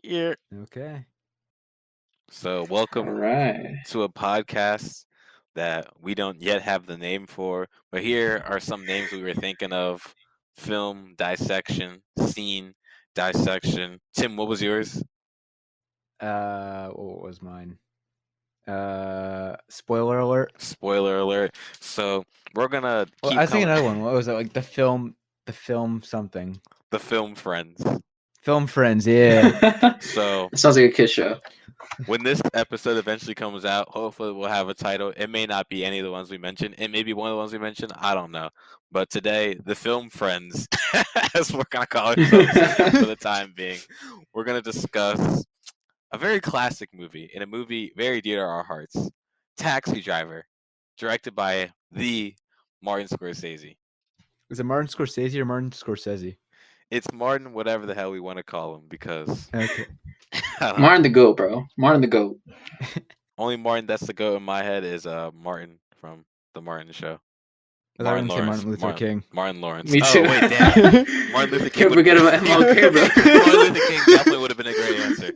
Yeah. Okay. So, All welcome right. to a podcast that we don't yet have the name for, but here are some names we were thinking of: film dissection, scene dissection. Tim, what was yours? What was mine? Spoiler alert. Spoiler alert. So, we're gonna Well, I keep was thinking coming. another one. What was it? Like the film something. The film Friends. Film Friends. Yeah. So, It sounds like a kid show. when this episode eventually comes out, hopefully we'll have a title. It may not be any of the ones we mentioned. It may be one of the ones we mentioned. I don't know. But today, the film Friends, as we're going to call ourselves for the time being, we're going to discuss a very classic movie, and a movie very dear to our hearts, Taxi Driver, directed by the Martin Scorsese. Is it Martin Scorsese or Martin Scorsese? It's Martin, whatever the hell we want to call him, because Okay. I don't know. Martin the goat, bro. Martin the goat. Only Martin that's the goat in my head is Martin from the Martin Show. I thought you were Martin gonna say Lawrence. Martin Luther King. Martin Lawrence. Me too. Oh wait, damn. Martin Luther King Can't forget about MLK, bro. Martin Luther King definitely would have been a great answer.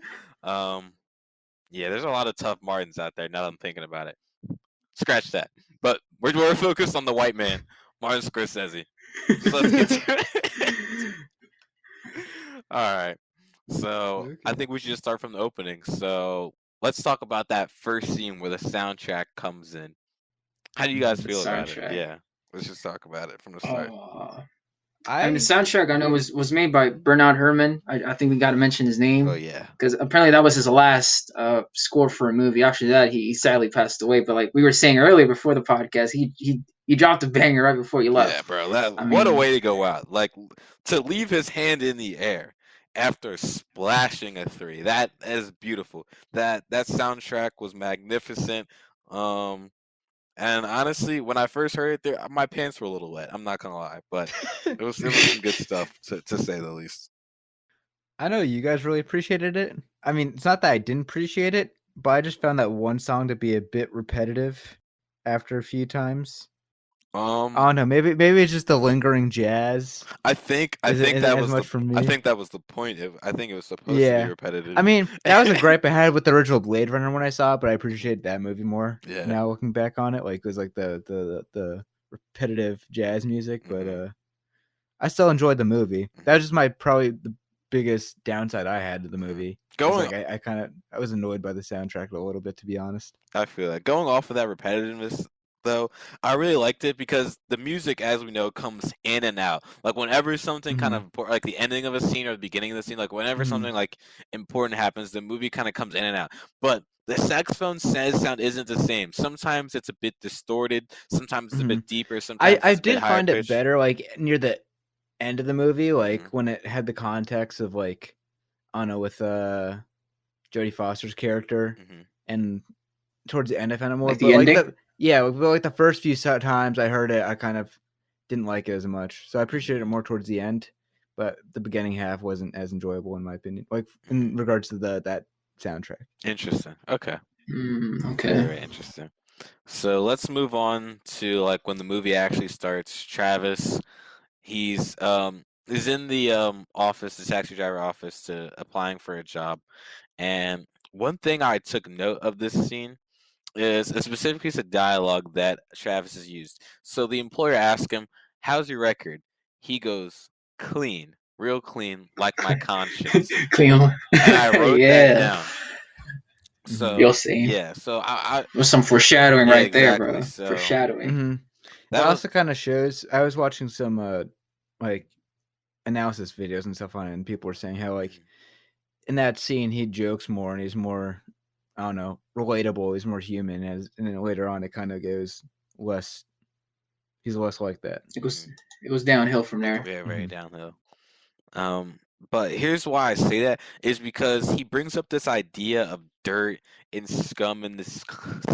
Yeah, there's a lot of tough Martins out there. Now that I'm thinking about it, scratch that. But we're focused on the white man, Martin Scorsese. So let's get to it. All right. So I Okay. think we should just start from the opening. So let's talk about that first scene where the soundtrack comes in. How do you guys The feel about it? soundtrack. Yeah, let's just talk about it from the start. Oh, I mean, the I soundtrack I know was made by Bernard Herrmann. I think we got to mention his Oh name yeah. because apparently that was his last score for a movie. After that, he sadly passed away. But like we were saying earlier before the podcast, he dropped a banger right before he Yeah, left. bro. I What a mean, way to go out. Like to leave his hand in the air after splashing a three. That is beautiful. That soundtrack was magnificent. Um and honestly, when I first heard it there, my pants were a little wet. I'm not gonna lie. But it was some good stuff to say the least. I know you guys really appreciated it. I mean, it's not that I didn't appreciate it, but I just found that one song to be a bit repetitive after a few times. I Um don't know. Maybe it's just the lingering jazz. I think Isn't that as was the much for I me. think that was the point. I think it was supposed to be Yeah. I repetitive. mean, that was a gripe I had with the original Blade Runner when I saw it, but I appreciate that movie more Yeah. now looking back on it. Like it was like the repetitive jazz music, but Mhm. I still enjoyed the movie. Mhm. That was just my probably the biggest downside I had to the Mhm. movie. Is Going like I was annoyed by the soundtrack a little bit, to be honest. I feel that going off of that repetitiveness, though, I really liked it because the music, as we know, comes in and out. Like whenever something kind of Mhm. important, like the ending of a scene or the beginning of the scene, like whenever Mhm. something like important happens, the movie kind of comes in and out. But the saxophone says sound isn't the same. Sometimes it's a bit distorted. Sometimes it's a Mhm. bit deeper. Sometimes I it's a bit did higher find it pitched. better like near the end of the movie, like Hmm. when it had the context of like I don't know with Jodie Foster's character Hmm. and towards the end I found it more. like But the like ending. the first few times I heard it, I kind of didn't like it as much. So I appreciated it more towards the end, but the beginning half wasn't as enjoyable in my opinion. Like in Hmm. regards to that soundtrack. Interesting. Okay. Very, Okay. very interesting. So let's move on to like when the movie actually starts. Travis, he's in the office, the taxi driver office, to applying for a job. And one thing I took note of this scene is a specific piece of dialogue that Travis has used. So the employer asks him, "How's your record?" He goes, "Clean, real clean, like my conscience." Clean. And I wrote that Yeah. down. Mm-hmm. You'll So see. yeah, so I There's some foreshadowing yeah, right there, exactly. bro. So Foreshadowing. Mm-hmm. It that was. also kind of shows. I was watching some like analysis videos and stuff on it, and people were saying how like in that scene he jokes more and he's more I don't know relatable. He's more human, and then later on it kind of goes less. He's less like that. It goes downhill from there. Very, very Mm-hmm. downhill. Um, but here's why I say that is because he brings up this idea of dirt and scum in this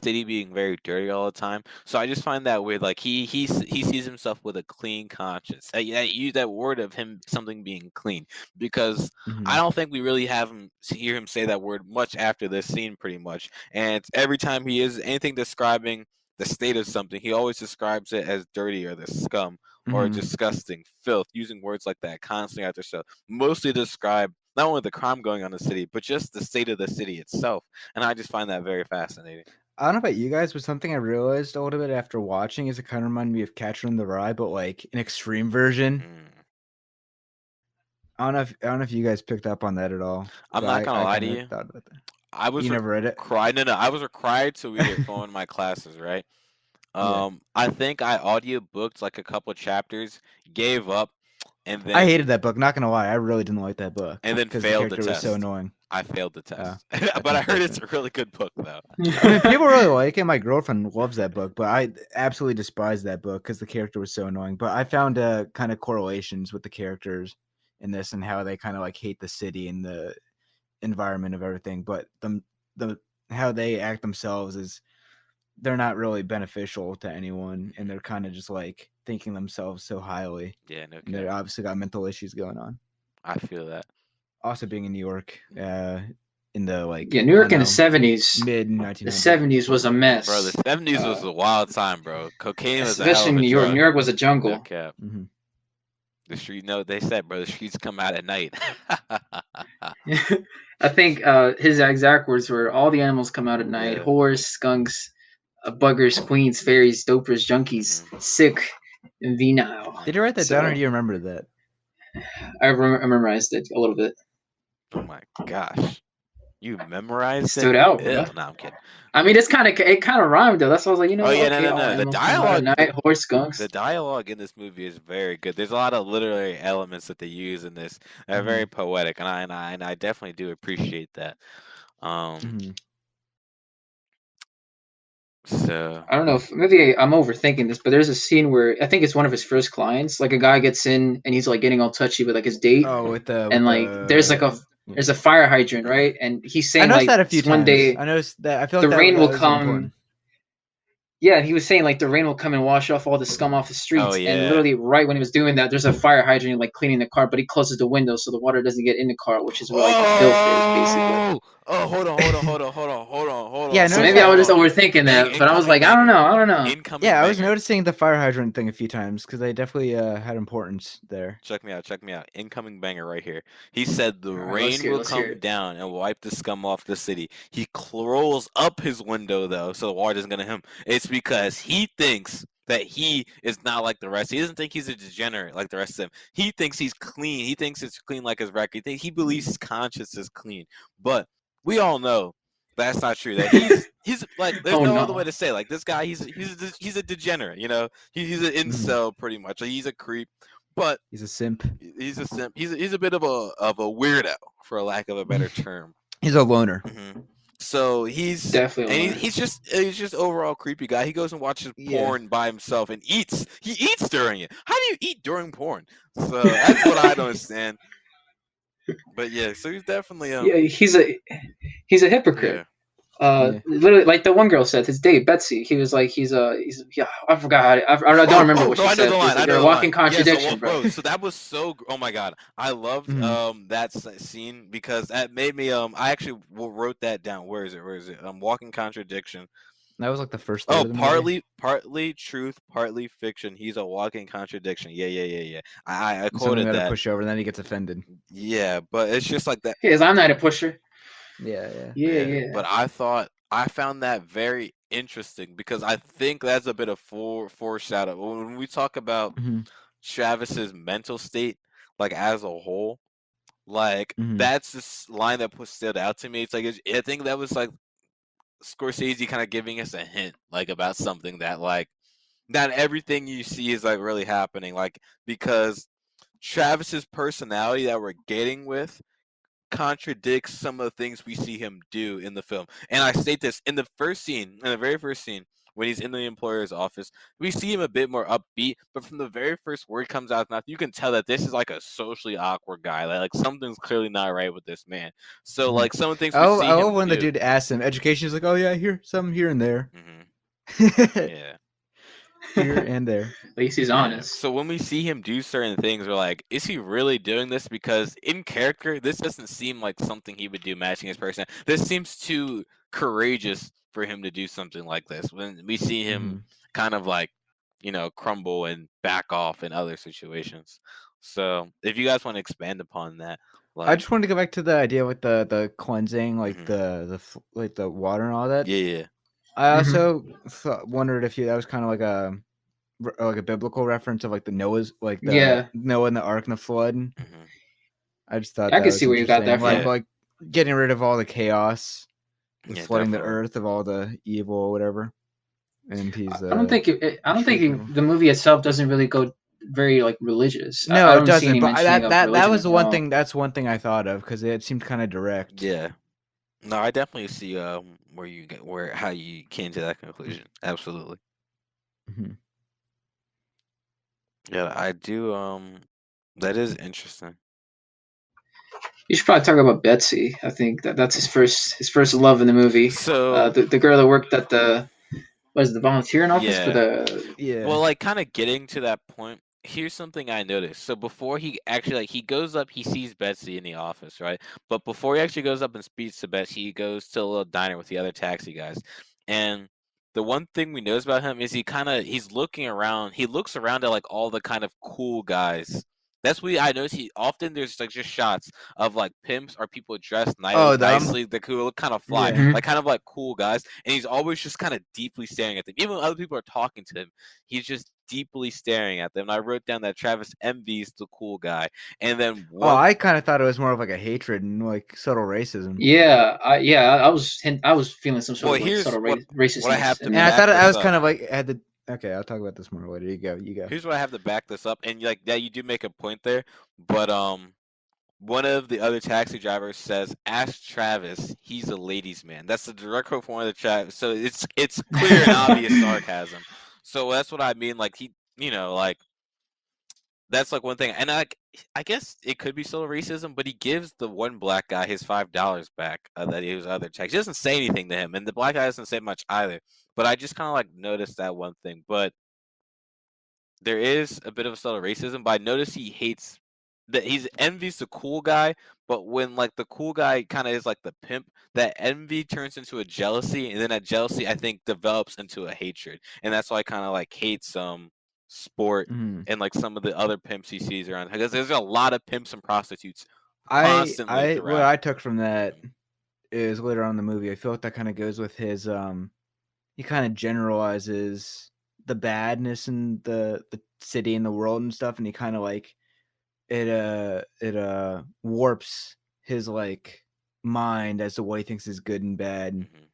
city being very dirty all the time. So I just find that weird. Like he sees himself with a clean conscience. I use that word of him something being clean because I Mm-hmm. don't think we really have him hear him say that word much after this scene, pretty much. And every time he is anything describing the state of something, he always describes it as dirty or the scum or Mm-hmm. disgusting, filth, using words like that constantly after so. Mostly describe not only the crime going on in the city, but just the state of the city itself. And I just find that very fascinating. I don't know about you guys, but something I realized a little bit after watching is it kind of reminded me of Catcher in the Rye, but like an extreme version. I don't know if you guys picked up on that at all. I'm not gonna lie to kinda you. thought about that. I was You never read it? required. No, I was required to read it for one of my classes, right? Yeah. I think I audiobooked like a couple chapters, gave up, and then I hated that book. Not gonna lie, I really didn't like that book. and then because failed the character was so test. annoying. I failed the test, that's but I heard it's unfortunate. a really good book though. I mean, people really like it. My girlfriend loves that book, but I absolutely despise that book because the character was so annoying. But I found kind of correlations with the characters in this and how they kind of like hate the city and the environment of everything. But the how they act themselves is they're not really beneficial to anyone, and they're kind of just like thinking themselves so highly. Yeah, no And they cap. obviously got mental issues going on. I feel that. Also, being in New York, in the like Yeah, New York in the 70s. mid The 1900s. 70s was a mess. Bro, the 70s was a wild time, bro. Cocaine was a hell especially of in a New York. drug. New York was a No jungle. cap. Mm-hmm. The street, no, they said, bro, the streets come out at night. I think his exact words were, "All the animals come out at night: Yeah. whores, skunks, buggers, queens, fairies, dopers, junkies, sick, and venile." Did you write that down, or So- do you remember that? I memorized it a little bit. Oh my gosh. You memorized it? Stood out, bro. Ew, no, I'm kidding. I mean, it kind of rhymed though. That's why I was like, Oh yeah, okay, no. all The animals come out at dialogue, night: horse, skunks. the dialogue in this movie is very good. There's a lot of literary elements that they use in this. They're very poetic, and I definitely do appreciate that. So I don't know if maybe I'm overthinking this, but there's a scene where I think it's one of his first clients. Like a guy gets in and he's like getting all touchy with like his date, Oh, with the and like there's like there's a fire hydrant, right? And he's I saying noticed like that a few one times. day I noticed that. I feel the like rain that will was come. important. Yeah, he was saying like the rain will come and wash off all the scum off the streets. Oh, yeah. And literally right when he was doing that, there's a fire hydrant like cleaning the car, but he closes the window so the water doesn't get in the car, which is where like the filth is basically. Oh, hold on. Yeah, I So noticed maybe I that. was just overthinking that, but I was like, I don't know. Incoming Yeah, I was banger. noticing the fire hydrant thing a few times because they definitely had importance there. Check me out. Incoming banger right here. He said the Alright, rain will let's hear come it. down and wipe the scum off the city. He rolls up his window though, so the water doesn't get to him. It's because he thinks that he is not like the rest. He doesn't think he's a degenerate like the rest of them. He thinks he's clean. He thinks it's clean like his record. He believes his conscience is clean. But we all know that's not true. That he's like there's Oh, no no. other way to say it. Like this guy, he's a degenerate. You know, he's an incel pretty much. Like, he's a creep. But He's a simp. he's a simp. He's a bit of a weirdo, for a lack of a better term. He's a loner. So he's Definitely a and loner. he's just overall creepy guy. He goes and watches porn by himself and eats. He eats during it. How do you eat during porn? So that's what I don't understand. But yeah, so he's definitely Yeah, he's a hypocrite. yeah. Literally, like the one girl said, his date Betsy. He was like, he's yeah. I forgot. I don't remember what she I know said. the line. Like, I you're know a the walking line. contradiction, Yeah, bro. So that was so. Oh my god, I loved that scene because that made me I actually wrote that down. Where is it? Walking contradiction. That was like the first third of the movie. partly truth, partly fiction. He's a walking contradiction. Yeah. I Something quoted got to that. push over, and then he gets offended. Yeah, but it's just like that. Because I'm not a pusher. Yeah. Yeah. But I found that very interesting because I think that's a bit of foreshadow when we talk about Travis's mental state, like as a whole. Like that's this line that stood out to me. It's like I think that was like Scorsese kind of giving us a hint, like about something that like not everything you see is like really happening, like because Travis's personality that we're getting with contradicts some of the things we see him do in the film. And I state this in the very first scene, when he's in the employer's office, we see him a bit more upbeat, but from the very first word comes out of his mouth, you can tell that this is like a socially awkward guy. Like something's clearly not right with this man. So like some of the things we see him when do, the dude asked him education, he's like, oh yeah, here and there. Yeah. Here and there. At least he's honest. So when we see him do certain things, we're like, is he really doing this? Because in character, this doesn't seem like something he would do matching his person. This seems too courageous for him to do something like this. When we see him kind of like, crumble and back off in other situations. So if you guys want to expand upon that. I just wanted to go back to the idea with the cleansing, like Mhm. the water and all that. Yeah. I Mhm. also wondered if that was kind of like a biblical reference of like the Noah's, like the Yeah, Noah and the Ark and the flood. Mhm. I just thought I that can was see where you got interesting, that from. Yeah. like getting rid of all the chaos, with Yeah, flooding the definitely. earth of all the evil or whatever. And he's I don't think I don't think shrieking. the movie itself doesn't really go very like religious. No, I it don't see doesn't. any But mentioning of that religion was at the one all. thing. That's one thing I thought of because it seemed kind of direct. Yeah. No, I definitely see where how you came to that conclusion. Absolutely. Mhm. Yeah, I do. That is interesting. You should probably talk about Betsy. I think that's his first love in the movie. So The girl that worked at the was the volunteering office for yeah. the Yeah. Well, like kind of getting to that point, here's something I noticed. So before he actually he goes up, he sees Betsy in the office, right? But before he actually goes up and speaks to Betsy, he goes to a little diner with the other taxi guys. And the one thing we notice about him is he's looking around. He looks around at like all the kind of cool guys. That's what I notice. He often there's like just shots of like pimps or people dressed Oh, nicely, that could look kind of fly, yeah. Mhm. like kind of like cool guys, and he's always just kind of deeply staring at them. Even when other people are talking to him, he's just deeply staring at them. And I wrote down that Travis envies the cool guy, and then Oh, one. I kind of thought it was more of like a hatred and like subtle racism. Yeah, I was feeling some sort Well, of like here's subtle what I have racistness to in And I there. back thought I this was up. kind of like had the. Okay, I'll talk about this more later. You go. You go. Here's what I have to back this up, and like that, you do make a point there, but one of the other taxi drivers says, "Ask Travis. He's a ladies' man." That's the direct quote from one of the Travis. So it's clear and obvious sarcasm. So that's what I mean. Like like that's like one thing, and I guess it could be still racism, but he gives the one black guy his $5 back that he was other tax. He doesn't say anything to him, and the black guy doesn't say much either. But I just kind of like noticed that one thing. But there is a bit of a subtle racism, but I notice he hates that he's envies the cool guy, but when like the cool guy kind of is like the pimp, that envy turns into a jealousy, and then that jealousy I think develops into a hatred, and that's why I kind of like hates sport Mhm. and like some of the other pimps he sees around because there's a lot of pimps and prostitutes constantly What throughout. I took from that is later on in the movie. I feel like that kind of goes with his he kind of generalizes the badness in the city and the world and stuff, and he kind of like it warps his like mind as to what he thinks is good and bad. Hmm.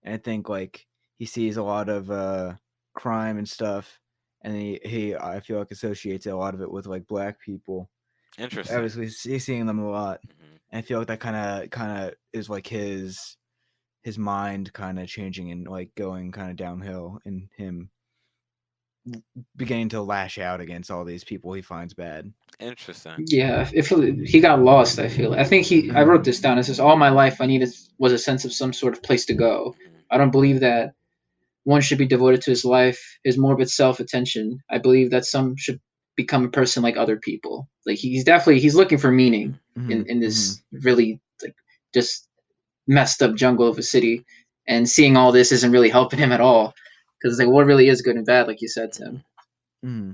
And I think like he sees a lot of crime and stuff, and he I feel like associates a lot of it with like black people. Interesting. Obviously, he's seeing them a lot, Hmm. and I feel like that kind of is like his mind kind of changing and like going kind of downhill, and him beginning to lash out against all these people he finds bad. Interesting. Yeah, if he got lost, I feel. I think I wrote this down. It says, "All my life, I needed was a sense of some sort of place to go. Hmm. I don't believe that one should be devoted to his life, his morbid self-attention. I believe that some should become a person like other people. Like he's looking for meaning Mm-hmm, in mm-hmm. this really like just messed up jungle of a city, and seeing all this isn't really helping him at all. Because like, what really is good and bad, like you said, Tim. Mm-hmm.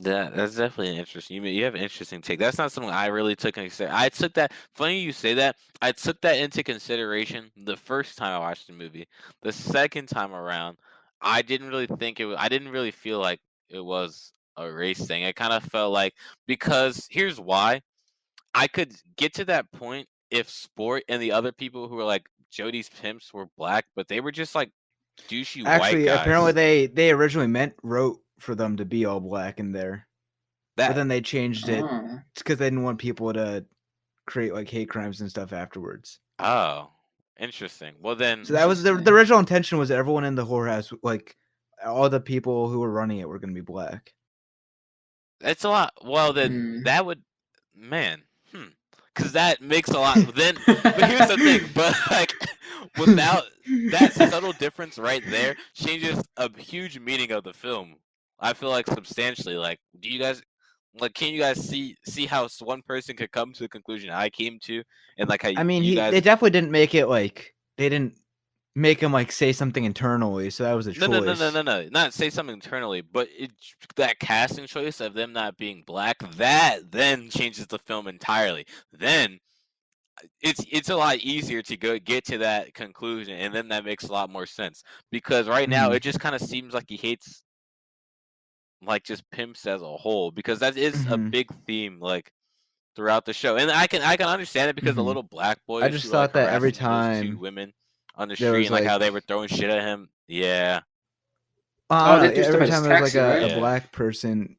That's definitely an interesting. You have an interesting take. That's not something I really took into consideration. I took that. Funny you say that. I took that into consideration the first time I watched the movie. The second time around, I didn't really think it was. I didn't really feel like it was a race thing. It kind of felt like because here's why. I could get to that point if Sport and the other people who were like Jody's pimps were black, but they were just like douchey white Actually, apparently guys. they originally wrote for them to be all black in there, but That then they changed it Oh. because they didn't want people to create like hate crimes and stuff afterwards. oh, interesting. Well then, So that was the Interesting. original intention was everyone in the whorehouse, like all the people who were running it, were going to be black. it's a lot. Well, then Hmm. that would, man, because that makes a lot. Then, but here's the thing. But like, without that subtle difference right there, changes a huge meaning of the film. I feel like substantially. Like, do you guys like? Can you guys see how one person could come to the conclusion I came to, and like how I mean, you they guys? definitely didn't make it like they didn't make him like say something internally, so that was a choice. No. Not say something internally, but that casting choice of them not being black, that then changes the film entirely. Then it's a lot easier to get to that conclusion, and then that makes a lot more sense. Because right now Mhm. it just kind of seems like he hates like just pimps as a whole, because that is a Mhm. big theme like throughout the show, and I can understand it because the Mhm. little black boy I issue just like thought that every harassing those two time women on the there street was and like how they like, were throwing shit at him. Yeah, I Oh, don't they know. threw stuff Every at his time there was like taxi, right? a yeah. black person,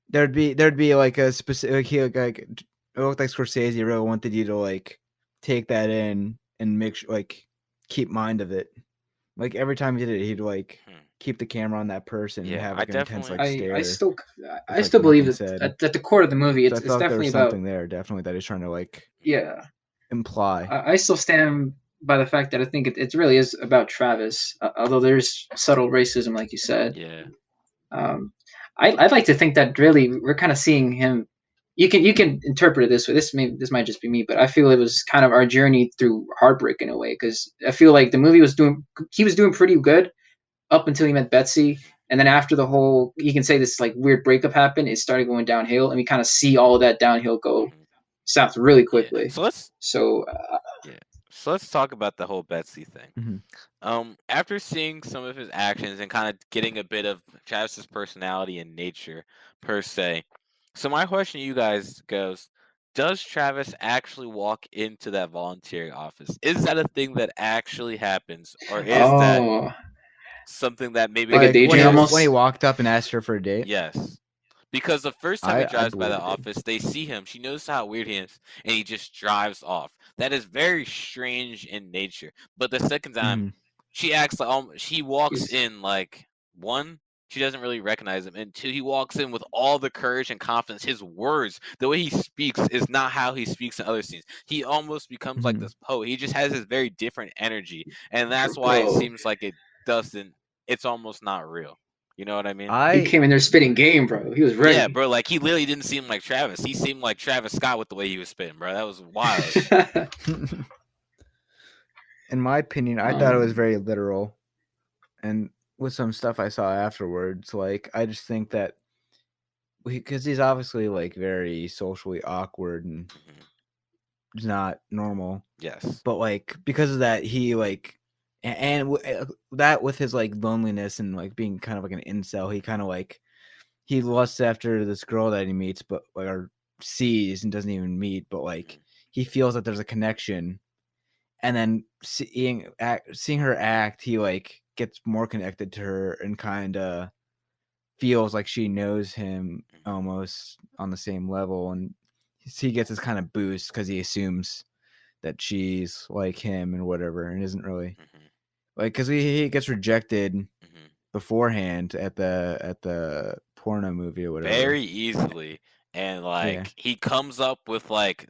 there'd be there'd be like a specific like it looked like Scorsese really wanted you to like take that in and make sure like keep mind of it. Like every time he did it, he'd like Hmm. keep the camera on that person and Yeah, have I like an intense definitely. like stare I with like still believe nothing that said. at the core of the movie, So I it's felt like there definitely was about something there, definitely that he's trying to like yeah. imply. I still stand by the fact that I think it really is about Travis, although there's subtle racism, like you said. Yeah. Um, I'd like to think that really we're kind of seeing him. You can interpret it this way. This might just be me, but I feel it was kind of our journey through heartbreak in a way, because I feel like the movie he was doing pretty good up until he met Betsy, and then after the whole you can say this like weird breakup happened, it started going downhill, and we kind of see all of that downhill go Hmm. south really Yeah. quickly. So let's So yeah. So let's talk about the whole Betsy thing. Mhm. After seeing some of his actions and kind of getting a bit of Travis's personality and nature per se, so my question to you guys goes: does Travis actually walk into that volunteering office? Is that a thing that actually happens, or is that oh, something that maybe like a they Like daydream just when he almost. walked up and asked her for a date, yes? Because the first time he I drives by the believe it did. office, they see him. She knows how weird he is, and he just drives off. That is very strange in nature. But the second time, Hmm. she acts like she walks He's in like one, she doesn't really recognize him, and two, he walks in with all the courage and confidence. His words, the way he speaks, is not how he speaks in other scenes. He almost becomes like Hmm. this poet. He just has this very different energy, and that's why it bro. seems like it doesn't. It's almost not real. You know what I mean? He I came in there spitting game, bro. He was Yeah, ready. bro. Like he literally didn't seem like Travis. He seemed like Travis Scott with the way he was spitting, bro. That was wild. in my opinion, I thought it was um, very literal. And with some stuff I saw afterwards, like I just think that because he's obviously like very socially awkward and Mhm. he's not normal, Yes. but like because of that, he like that with his like loneliness and like being kind of like an incel, he kind of like he lusts after this girl that he meets, but like or sees and doesn't even meet, but like Mhm. he feels that there's a connection, and then seeing her act, he like gets more connected to her and kind of feels like she knows him Mhm. almost on the same level, and he gets this kind of boost because he assumes that she's like him and whatever, and isn't really Mhm. like because he gets rejected Mhm. beforehand at the porno movie or whatever. Very easily, and Yeah. like he comes up with like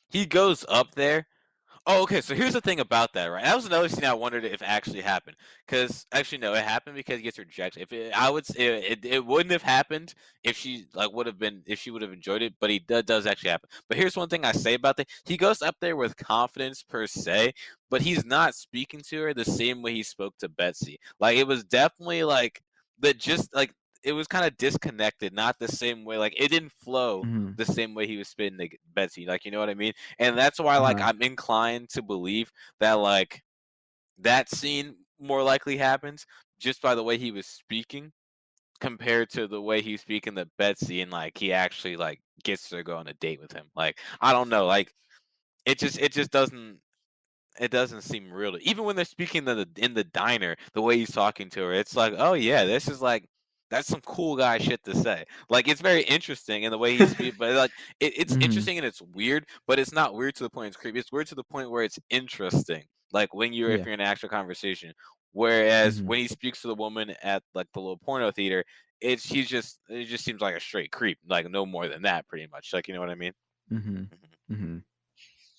he goes up there. Oh, okay. So here's the thing about that, right? That was another scene I wondered if actually happened. Because actually, no, it happened because he gets rejected. If it, I would, it wouldn't have happened if she like would have been if she would have enjoyed it. But does actually happen. But here's one thing I say about that: he goes up there with confidence per se, but he's not speaking to her the same way he spoke to Betsy. Like it was definitely like that, just like it was kind of disconnected, not the same way. Like it didn't flow Hmm. the same way he was spitting to Betsy. Like you know what I mean? And that's why like Uh-huh. I'm inclined to believe that like that scene more likely happens just by the way he was speaking compared to the way he's speaking to Betsy, and like he actually like gets her to go on a date with him. Like I don't know, like it just doesn't seem real. Even when they're speaking in the diner, the way he's talking to her, it's like, oh yeah, this is like that's some cool guy shit to say. Like it's very interesting in the way he speaks, but like it's Hmm. interesting and it's weird, but it's not weird to the point it's creepy. It's weird to the point where it's interesting. Like when you're if Yeah. you're in an actual conversation. Whereas Hmm. when he speaks to the woman at like the little porno theater, it just seems like a straight creep. Like no more than that, pretty much. Like you know what I mean? Hmm. Hmm.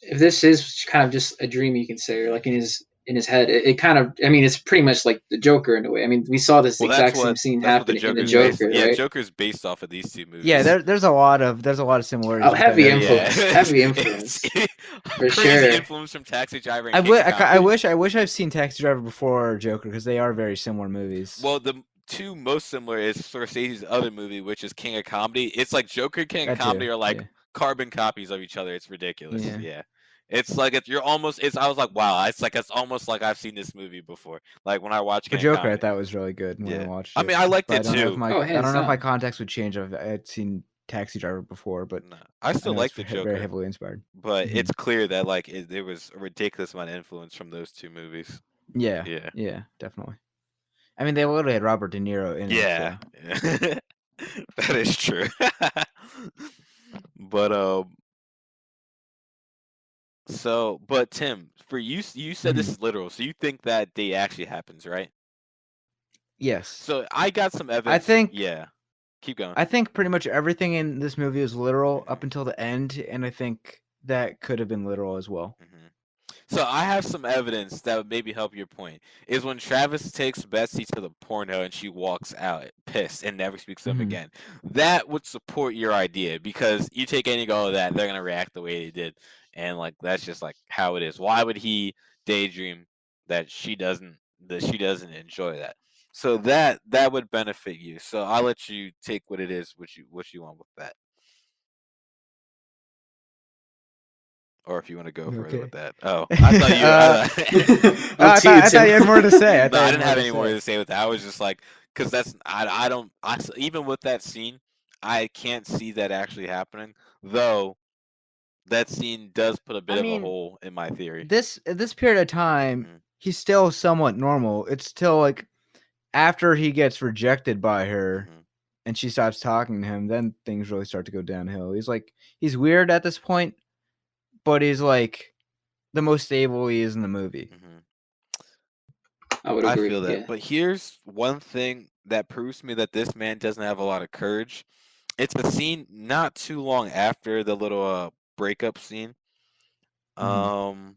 if this is kind of just a dream, you can say, or Hmm. like in his head, it kind of. I mean, it's pretty much like the Joker in a way. I mean, we saw this Well, exact same scene that's what the happen in the Joker's Yeah. based. Joker, Yeah, right? Joker's based off of these two Yeah, movies. there's a lot of similarities Oh, with that heavy movie. Yeah, influence, heavy it's influence for crazy sure. influence from Taxi Driver and King of I Comedy. wish I've seen Taxi Driver before Joker because they are very similar movies. Well, the two most similar is Scorsese's other movie, which is King of Comedy. It's like Joker, King of That too. Comedy are like Yeah. carbon copies of each other. It's ridiculous. Yeah. Yeah. It's like you're almost. I was like, wow. It's almost like I've seen this movie before. Like when I watch The Gang Joker, I Comedy. thought was really good when I Yeah. watched I it. mean, I liked But it too. Oh, I hands don't know if my down. context would change. I had seen Taxi Driver before, but No, I I still know like it's the very Joker, heavily inspired. but Mhm. it's clear that like there was a ridiculous amount of influence from those two movies. Yeah, Yeah. yeah, definitely. I mean, they literally had Robert De Niro in Yeah. it. So. Yeah. That is true. But but Tim, for you, you said this Mhm. is literal, so you think that day actually happens, right? Yes, So I got some I evidence. think. Yeah, keep going. I think pretty much everything in this movie is literal up Mhm. until the end, and I think that could have been literal as well. Mhm. So I have some evidence that would maybe help your point. Is when Travis takes Betsy to the porno and she walks out pissed and never speaks to him Mhm. again. That would support your idea because you take any go of that, they're gonna react the way they did, and like that's just like how it is. Why would he daydream that she doesn't enjoy that? So that would benefit you. So I'll let you take what it is what you want with that. Or if you want to go You further with okay? that. Oh, I thought you. Up to you, I thought Tim. you had more to say. No, I didn't have any more to say with that. I was just like, because that's I don't even with that scene, I can't see that actually happening. Though that scene does put a bit I of a mean, hole in my theory. this period of time, Mhm, he's still somewhat normal. It's still like after he gets rejected by her mhm, and she stops talking to him, then things really start to go downhill. He's weird at this point, but he's like the most stable he is in the movie. mhm. I would I agree. feel that. Yeah. But here's one thing that proves to me that this man doesn't have a lot of courage. It's a scene not too long after the little breakup scene. Mhm. Um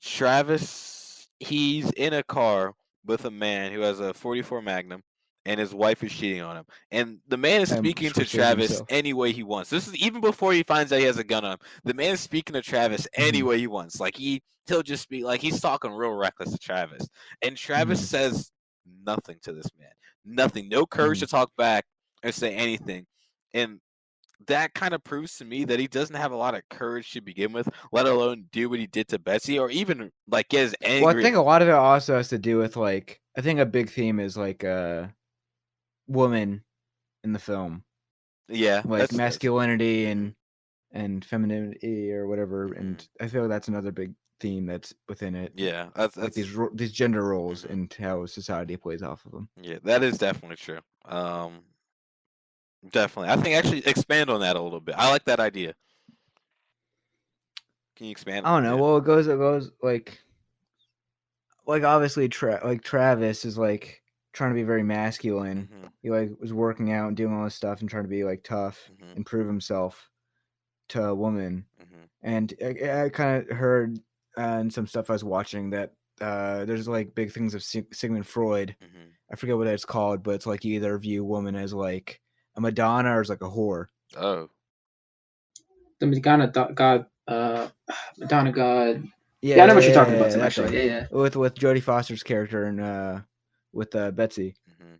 Travis, he's in a car with a man who has a 44 Magnum, and his wife is cheating on him. And the man is speaking to Scorsese Travis himself. any way he wants. This is even before he finds out he has a gun on him. The man is speaking to Travis any Mhm. way he wants. Like he'll just be like he's talking real reckless to Travis, and Travis Mhm. says nothing to this man. Nothing. No courage Mhm. to talk back or say anything. And that kind of proves to me that he doesn't have a lot of courage to begin with, let alone do what he did to Betsy, or even like get as Well, I angry. think a lot of it also has to do with like I think a big theme is like woman in the film, Yeah, like that's masculinity mhm, and femininity or whatever, mhm. and I feel like that's another big theme that's within it, Yeah, like that's these gender roles mhm. and how society plays off of them. Yeah, that is definitely true. Definitely. I think actually expand on that a little bit. I like that idea. Can you expand? I don't know. Yeah. Well, it goes like obviously Travis is like trying to be very masculine. Mhm. He like was working out and doing all this stuff and trying to be like tough Mhm. and prove himself to a woman. Mhm. And I kind of heard in some stuff I was watching that there's like big things of Sigmund Freud. Mhm. I forget what it's called, but it's like you either view woman as like a Madonna or as like a whore. Oh. The God, Madonna God. Yeah, Yeah, I know yeah, what you're yeah, talking yeah, about, yeah, Tim. that Actually, thing yeah, yeah. with Jodie Foster's character and with Betsy Mhm.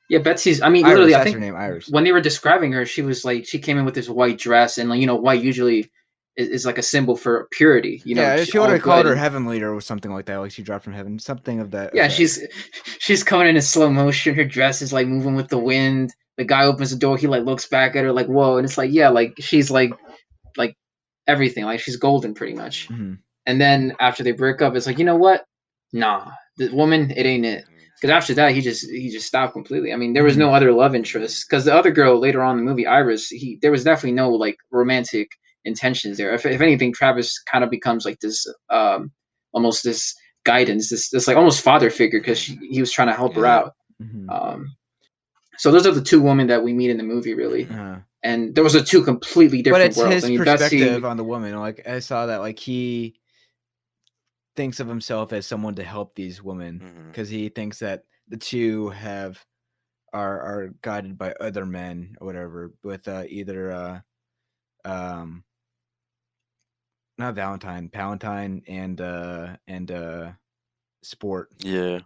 Yeah, Betsy's. I mean, Iris. literally, I That's her think name, Iris. when they were describing her, she was like, she came in with this white dress, and like, white usually is like a symbol for purity. Yeah, she would All have called good, her and Heaven Leader or something like that, like she dropped from heaven, something of Mhm. that yeah, effect. she's coming in slow motion. Her dress is like moving with the wind. The guy opens the door. He like looks back at her like, whoa, and it's like, yeah, like she's like everything. Like she's golden, pretty much. Mhm. Hmm. And then after they break up, it's like, you know what? Nah, the woman, it ain't it. Mhm. Because after that, he just stopped completely. I mean, there was Hmm. no other love Mhm. interest. Because the other girl later on in the movie, Iris, there was definitely no like romantic intentions there. If anything, Travis kind of becomes like this, almost this guidance, this like almost father figure because Mhm. he was trying to help her Yeah. out. Hmm. Um, so those are the two women that we meet in the movie, really. Mhm. And those are two completely But different it's worlds. I his mean, perspective Betsy, on the woman. Like I saw that, like he thinks of himself as someone to help these women Mhm. because he thinks that the two are guided by other men or whatever with either um not Valentine, Palatine and Sport Yeah.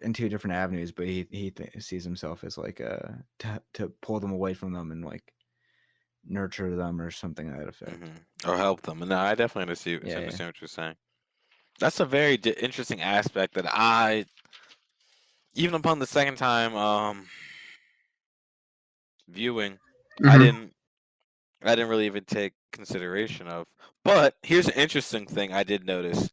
in two different avenues, but he sees himself as like to pull them away from them and like nurture them or something to that effect. Or help them. No, I definitely understand what you're saying. That's a very interesting aspect that I, even upon the second time viewing, I didn't really even take consideration of. But here's an interesting thing I did notice.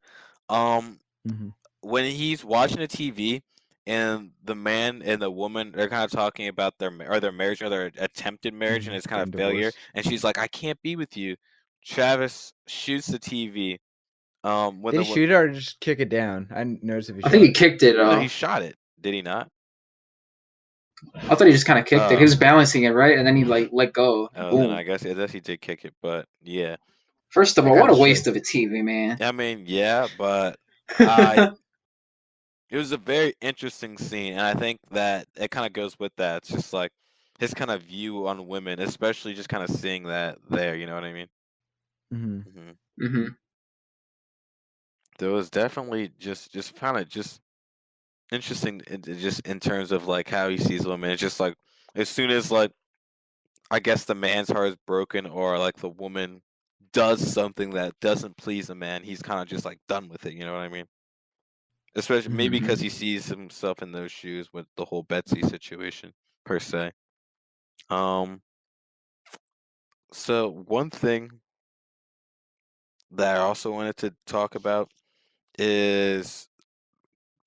When he's watching the TV and the man and the woman are kind of talking about their marriage or their attempted marriage and it's kind of failure, and she's like, "I can't be with you." Travis shoots the TV. Did he shoot it or just kick it down? I noticed if he. I think he kicked it. No, he shot it. Did he not? I thought he just kind of kicked it. He was balancing it, right? And then he let go. Oh, then I guess he did kick it, but yeah. First of all, what a waste of a TV, man. I mean, yeah, but it was a very interesting scene, and I think that it kind of goes with that. It's just like his kind of view on women, especially just kind of seeing that there. You know what I mean? There was definitely just kind of just interesting, just in terms of like how he sees women. It's just like as soon as like I guess the man's heart is broken or like the woman does something that doesn't please the man, he's kind of just like done with it. You know what I mean? Especially maybe because he sees himself in those shoes with the whole Betsy situation per se. So one thing that I also wanted to talk about is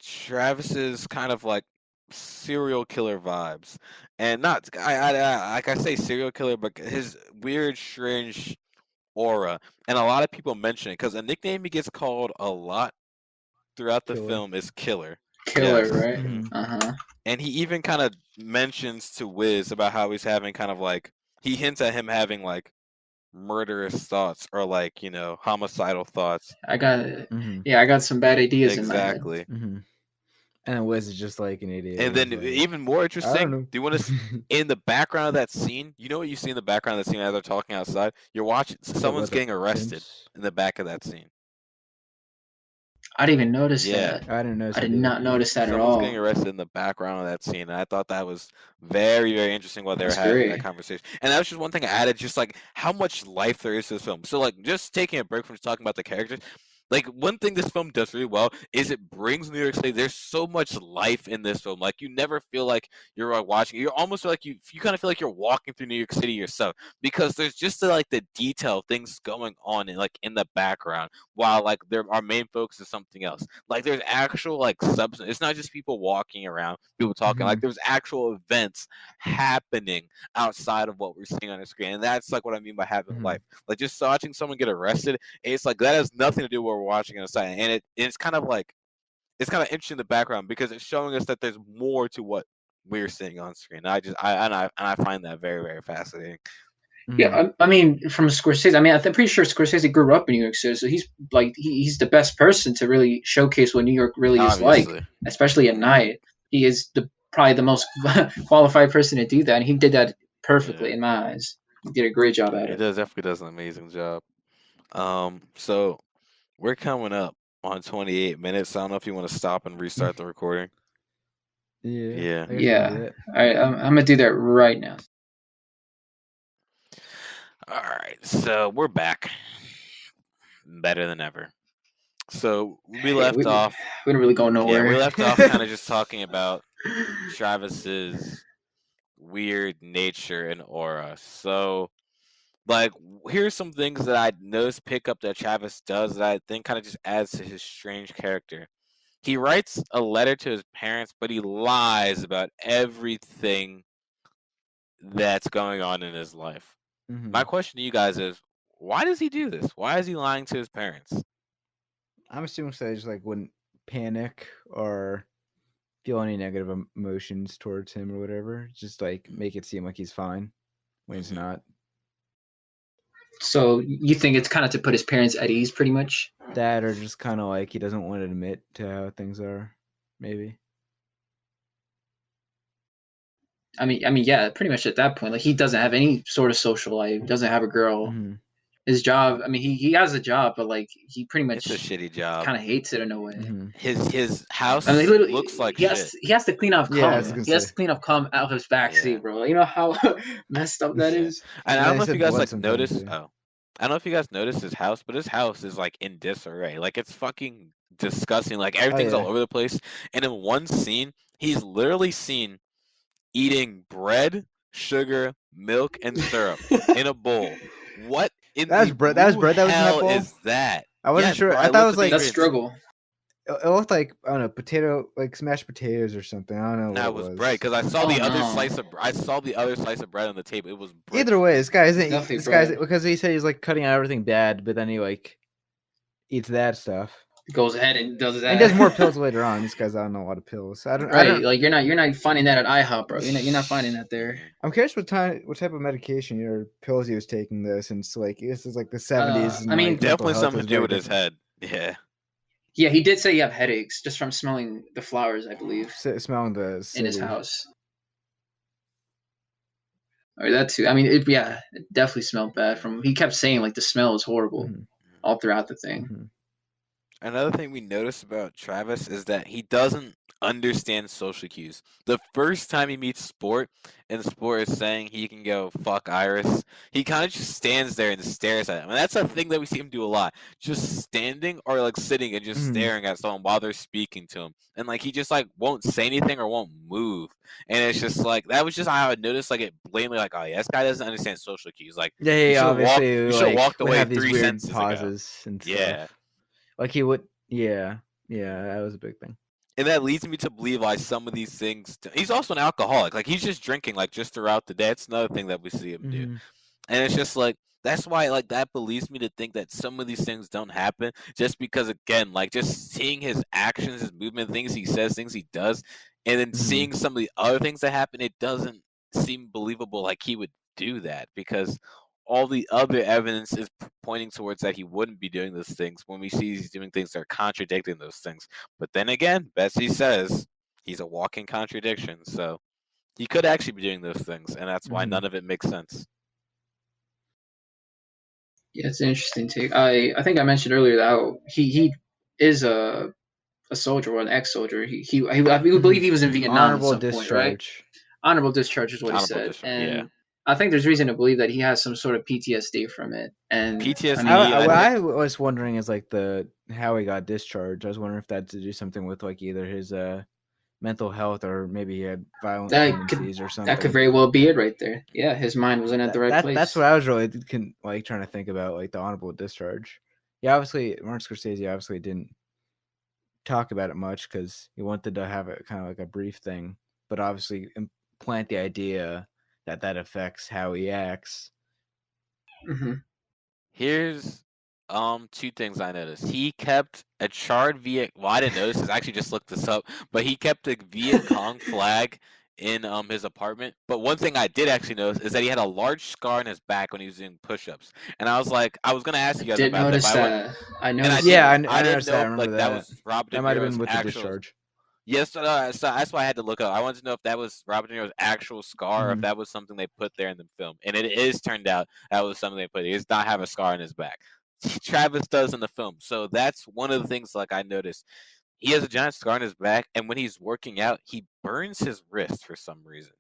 Travis's kind of like serial killer vibes, and not like I say serial killer, but his weird, strange aura, and a lot of people mention it because a nickname he gets called a lot throughout the film is Killer. Right? And he even kind of mentions to Wiz about how he's having kind of like he hints at him having like murderous thoughts or like homicidal thoughts. I got some bad ideas in my head. Exactly. And then Wiz is just like an idiot. And then even more interesting, do you want to in the background of that scene? You know what you see in the background of the scene as they're talking outside? You're watching someone's getting arrested in the back of that scene. I didn't even notice that. I didn't notice. I did not notice that at all. Someone's getting arrested in the background of that scene, and I thought that was very, very interesting while they were having that conversation. And that was just one thing I added, just like how much life there is to this film. So like just taking a break from just talking about the characters. Like one thing this film does really well is it brings New York City. There's so much life in this film. Like you never feel like you're watching. You're almost like you kind of feel like you're walking through New York City yourself because there's just the detail things going on in the background while like our main focus is something else. Like there's actual like substance. It's not just people walking around, people talking. Like there's actual events happening outside of what we're seeing on the screen, and that's like what I mean by having life. Like just watching someone get arrested, it's like that has nothing to do with what we're watching on the side, and it's kind of interesting in the background because it's showing us that there's more to what we're seeing on screen. I find that very, very fascinating. Yeah, I mean, from Scorsese, I'm pretty sure Scorsese grew up in New York City, so he's like he's the best person to really showcase what New York really is like, especially at night. He is probably the most qualified person to do that, and he did that perfectly in my eyes. He did a great job at it. He definitely does an amazing job. So we're coming up on 28 minutes. I don't know if you want to stop and restart the recording. Yeah. All right, I'm gonna do that right now. All right, so we're back, better than ever. So we left off. We didn't really go nowhere. Yeah, we left off kind of just talking about Travis's weird nature and aura. So, like, here's some things that I noticed pick up that Travis does that I think kind of just adds to his strange character. He writes a letter to his parents, but he lies about everything that's going on in his life. My question to you guys is, why does he do this? Why is he lying to his parents? I'm assuming they just like wouldn't panic or feel any negative emotions towards him or whatever. Just like make it seem like he's fine when he's not. So you think it's kind of to put his parents at ease, pretty much? That, or just kind of like he doesn't want to admit to how things are, maybe. I mean, yeah, pretty much at that point, like he doesn't have any sort of social life, doesn't have a girl. his job. I mean, he has a job, but like he pretty It's a much shitty job. kind of hates it in a way. Mm-hmm. His house I mean, literally, looks like he shit. has to clean up Yeah, I cum. was gonna He has say. to clean up cum out of his back Yeah. seat, bro. You know how messed up that Yeah. is. And I Yeah, don't he know if you said guys blood like sometimes, noticed. yeah. Oh, I don't know if you guys noticed his house, but his house is like in disarray. Like it's fucking disgusting. Like everything's all yeah. over the place. And in one scene, he's literally seen eating bread, sugar, milk, and syrup in a bowl. What in That was the bread. That was blue bread that was in that hell bowl. is that? I wasn't Yes, sure. bro. I I thought it looked was at the like That's ingredients. struggle. it looked like, I don't know, potato, like smashed potatoes or something. I don't know Nah, what it it was was. bread because I saw Oh, the other no. slice of I saw the other slice of bread on the table. It was bread. Either way, this guy isn't. Definitely This guy's bread. because he said he's like cutting out everything bad, but then he like eats that stuff Goes ahead and does that. and does more pills later on. This guy's on a lot of pills. I Right, don't. like you're not finding that at IHOP, bro. You're not finding that there. Mhm. I'm curious what type of medication or pills he was taking though, since like this is like the 70s and I mean, like mental Definitely health something is to do very with his different. head. Yeah. Yeah, he did say he have headaches just from smelling the flowers, I believe, Smelling the in his city. house. Or that too. I mean, it definitely smelled bad. From he kept saying like the smell is horrible Mhm, all throughout the thing. mhm. Another thing we notice about Travis is that he doesn't understand social cues. The first time he meets Sport, and Sport is saying he can go fuck Iris, he kind of just stands there and stares at him. And that's a thing that we see him do a lot. Just standing or like sitting and just Mhm. staring at someone while they're speaking to him. And like he just like won't say anything or won't move. And it's just like that was just how I noticed like it blatantly like, oh yeah, this guy doesn't understand social cues. Like Yeah, you he should walk obviously you should have like walked would away have these 3 weird sentences ago. pauses and stuff. Yeah. Like he would. Yeah, that was a big thing. And that leads me to believe like some of these things. He's also an alcoholic. Like he's just drinking like just throughout the day. It's another thing that we see him do. Mhm. And it's just like that's why like that believes me to think that some of these things don't happen just because again like just seeing his actions, his movement, things he says, things he does, and then Mhm. seeing some of the other things that happen, it doesn't seem believable like he would do that because all the other evidence is pointing towards that he wouldn't be doing those things when we see he's doing things that are contradicting those things. But then again, Betsy says he's a walking contradiction, so he could actually be doing those things, and that's why Mhm. none of it makes sense. Yeah, it's an interesting take. I think I mentioned earlier that how he is a soldier or an ex-soldier. I believe he was in Vietnam Honorable at some point, right? discharge. Honorable discharge is what he Honorable said, discharge, and yeah. I think there's reason to believe that he has some sort of PTSD from it. And PTSD, I mean, I What think- I was wondering is like how he got discharged. I was wondering if that had to do something with like either his mental health or maybe he had violent that tendencies or could something. very well be it right there. Yeah, his mind wasn't at the right place. That's what I was really like trying to think about, like the honorable discharge. Yeah, obviously Martin Scorsese obviously didn't talk about it much because he wanted to have it kind of like a brief thing, but obviously implant the idea that affects how he acts. Mm-hmm. Here's 2 things I noticed. He kept a charred Viet. Well, I didn't notice this. I actually just looked this up, but he kept a Viet Cong flag in his apartment. But one thing I did actually notice is that he had a large scar on his back when he was doing push-ups. And I was like, I was gonna ask you guys Did about notice that. But that. I and noticed. Yeah, that. I didn't noticed know that. I if remember like that that. was Robert De That might have Niro's been with the actual. discharge. Yes, so that's why I had to look up. I wanted to know if that was Robert De Niro's actual scar or if that was something they put there in the film. And it is turned out that was something they put. He does not have a scar on his back. Travis does in the film. So that's one of the things like I noticed. He has a giant scar on his back, and when he's working out, he burns his wrist for some reason.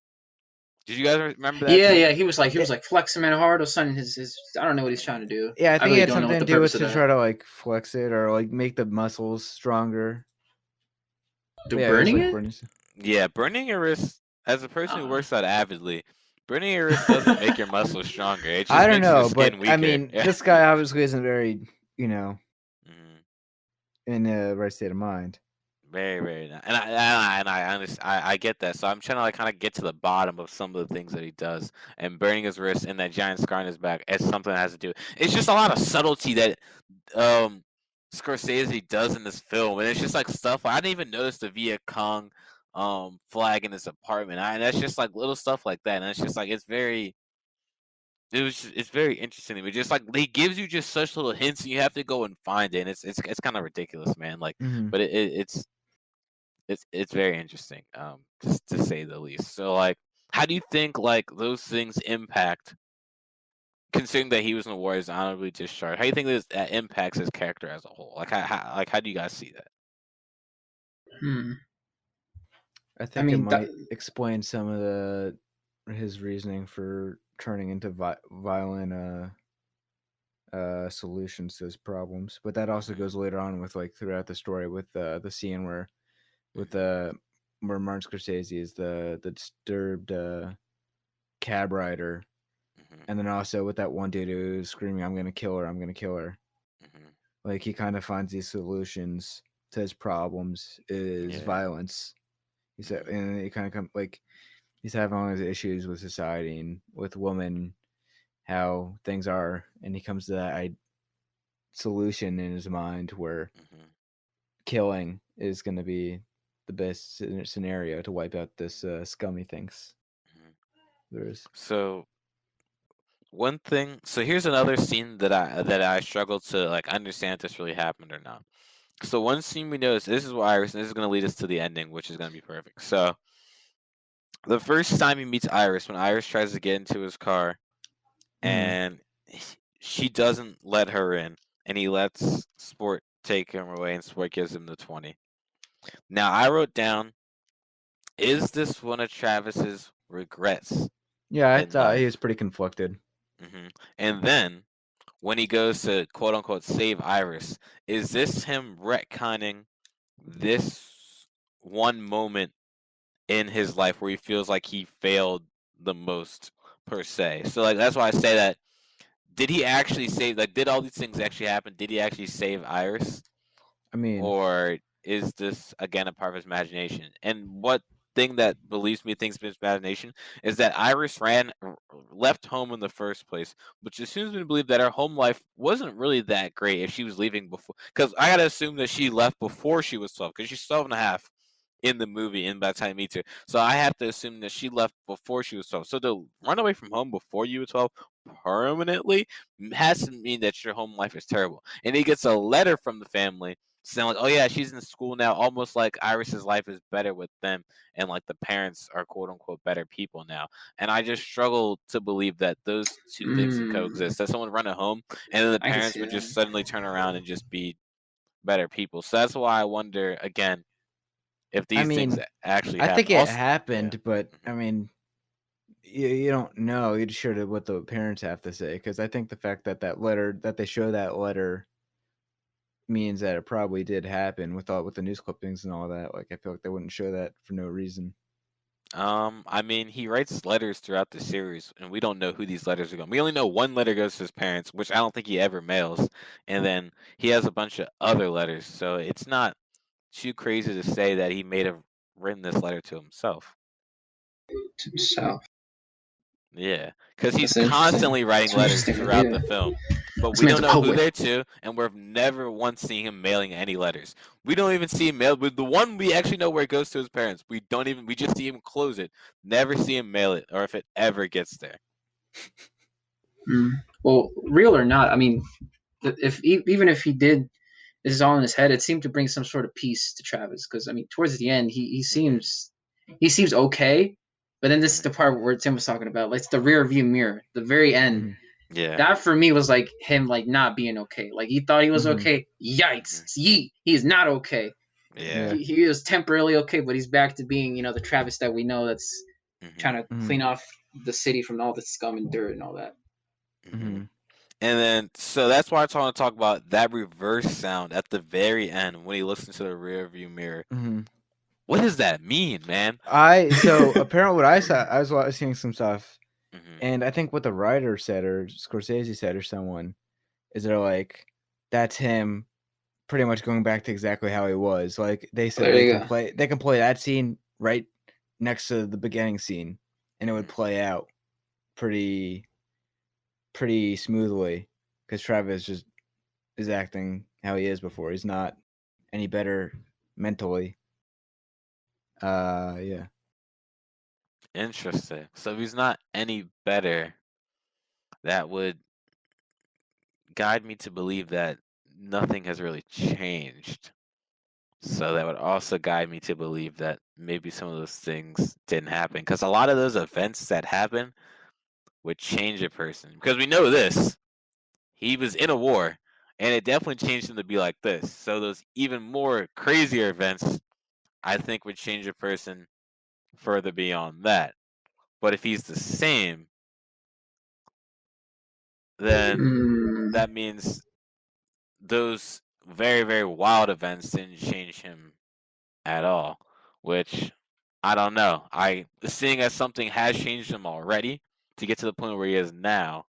Did you guys remember that? Yeah. He was like flexing man hard or something. His I don't know what he's trying to do. Yeah, I think really it had don't know something what to the do with purpose to of try that. to like flex it or like make the muscles stronger. Do Yeah, burning like it? burning. Yeah, burning your wrist. As a person who Oh. works out avidly, burning your wrist doesn't make your muscles stronger. It just I don't makes your know, skin but weaker. I mean, this guy obviously isn't very, Mhm. in the right state of mind. Very, very nice. And I get that. So I'm trying to like kind of get to the bottom of some of the things that he does. And burning his wrist and that giant scar on his back, it's something that has to do. It's just a lot of subtlety that Scorsese does in this film, and it's just like stuff. I didn't even notice the Viet Cong flag in his apartment. And that's just like little stuff like that. And it's just like it's very interesting to me. Just like he gives you just such little hints, and you have to go and find it. And it's kind of ridiculous, man. Like, but it's very interesting, just to say the least. So, like, how do you think like those things impact considering that he was in the war, is honorably discharged. How do you think that impacts his character as a whole? Like how do you guys see that? Hmm. I I think it mean, might explain some of his reasoning for turning into violent solutions to his problems. But that also goes later on with like throughout the story with the scene where with where Martin Scorsese is the disturbed cab rider, and then also with that one dude who's screaming, "I'm gonna kill her! I'm gonna kill her!" Like he kind of finds these solutions to his problems is Yeah. violence. He said, and it kind of come like he's having all his issues with society and with women, how things are, and he comes to that solution in his mind where killing is going to be the best scenario to wipe out this scummy things. There is. So one thing. So here's another scene that I struggled to like understand if this really happened or not. So one scene we noticed. This is what Iris, and this is going to lead us to the ending, which is going to be perfect. So the first time he meets Iris, when Iris tries to get into his car, and she doesn't let her in, and he lets Sport take him away, and Sport gives him the 20. Now I wrote down, is this one of Travis's regrets? Yeah, I in thought he life? was pretty conflicted. And then when he goes to quote unquote save Iris, is this him retconning this one moment in his life where he feels like he failed the most per se? So like that's why I say that. Did he actually save? Like, did all these things actually happen? Did he actually save Iris, I mean, or is this again a part of his imagination? And what thing that believes me thinks it's imagination is that Iris left home in the first place, which assumes me to believe that her home life wasn't really that great if she was leaving before. Because I gotta assume that she left before she was 12, because she's 12 and a half in the movie, and by the time he meets her, so I have to assume that she left before she was 12. So to run away from home before you were 12 permanently has to mean that your home life is terrible. And he gets a letter from the family saying like, oh yeah, she's in school now, almost like Iris's life is better with them, and like the parents are quote unquote better people now. And I just struggle to believe that those two things can coexist. That someone run a home and then the I can parents see would that. just suddenly turn around and just be better people. So that's why I wonder again if I these things mean, actually I happen. think it Also, happened, yeah. but I mean, you don't know. You just sure what the parents have to say, because I think the fact that they show that letter means that it probably did happen with the news clippings and all that. Like I feel like they wouldn't show that for no reason. I mean, he writes letters throughout the series, and we don't know who these letters are going. We only know one letter goes to his parents, which I don't think he ever mails, and then he has a bunch of other letters. So it's not too crazy to say that he may have written this letter to himself. To himself. Yeah, because he's That's interesting. constantly writing That's an letters interesting throughout idea. the film, but This we man's don't a know who poet. they're to, and we've never once seen him mailing any letters. We don't even see him mail. But the one we actually know where it goes to his parents, we don't even. We just see him close it. Never see him mail it, or if it ever gets there. Well, real or not, I mean, even if he did this is all in his head, it seemed to bring some sort of peace to Travis. Because I mean, towards the end, he seems okay, but then this is the part where Tim was talking about, like, it's the rear view mirror, the very end. Yeah. That for me was like him like not being okay. Like he thought he was okay. Yikes! He is not okay. Yeah. He is temporarily okay, but he's back to being the Travis that we know that's trying to clean off the city from all the scum and dirt and all that. And then, so that's why I want to talk about that reverse sound at the very end when he looks into the rear view mirror. What does that mean, man? So apparently what I saw, I was seeing some stuff, and I think what the writer said or Scorsese said or someone is they're like, that's him pretty much going back to exactly how he was. Like they said they can play that scene right next to the beginning scene, and it would play out pretty smoothly because Travis just is acting how he is before. He's not any better mentally. Yeah. Interesting. So if he's not any better, that would guide me to believe that nothing has really changed. So that would also guide me to believe that maybe some of those things didn't happen. Because a lot of those events that happen, would change a person. Because we know this. He was in a war, and it definitely changed him to be like this. So those even more crazier events, I think, would change a person further beyond that. But if he's the same, then Mm, that means those very, very wild events didn't change him at all. Which I don't know. Seeing as something has changed him already to get to the point where he is now,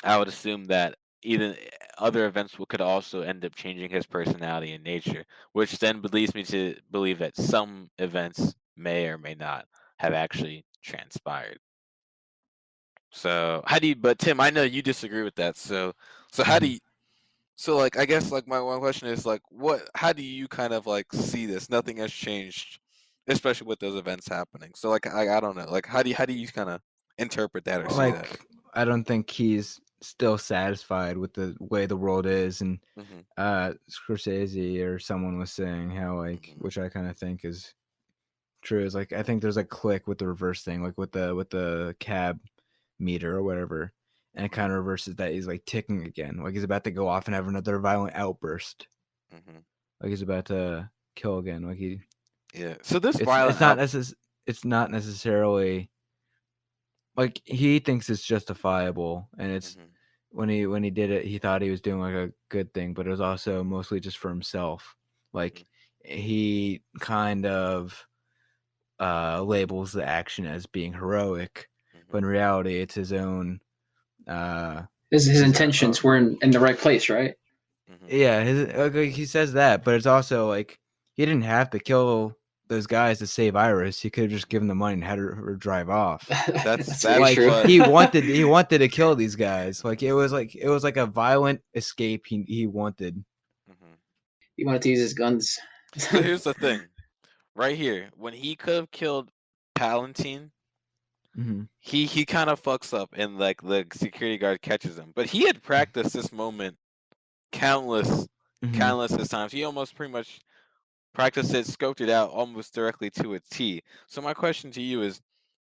I would assume that even other events could also end up changing his personality and nature, which then leads me to believe that some events may or may not have actually transpired. So how do you? But Tim, I know you disagree with that. So how do Mhm. you? So like, I guess like my one question is like, what? How do you kind of like see this? Nothing has changed, especially with those events happening. So like, I don't know. Like, how do you kind of interpret that or see that? Like, I don't think he's still satisfied with the way the world is, and Hmm. Scorsese or someone was saying how like, Hmm. which I kind of think is true, is like I think there's a click with the reverse thing, like with the cab meter or whatever, and it kind of reverses that. He's like ticking again, like he's about to go off and have another violent outburst, Hmm. like he's about to kill again. Like Yeah. So this it's violent out. it's not necessarily like he thinks it's justifiable, and it's Hmm. when he did it, he thought he was doing like a good thing, but it was also mostly just for himself. Hmm. Like he kind of labels the action as being heroic, but in Hmm. reality, it's his own. Uh, his his intentions were in the right place, right? Hmm. yeah, he says that, but it's also like he didn't have to kill those guys to save Iris. He could have just given the money and had her drive off. That's very That's Like true. what. he wanted to kill these guys. Like Hmm. it was like a violent escape he wanted. Hmm. He wanted to use his guns. So here's the thing, right here, when he could have killed Palantine, Mm-hmm. he kind of fucks up, and like the security guard catches him. But he had practiced this moment countless, Mm-hmm. countless times. He almost pretty much practiced it, scoped it out almost directly to a T. So my question to you is,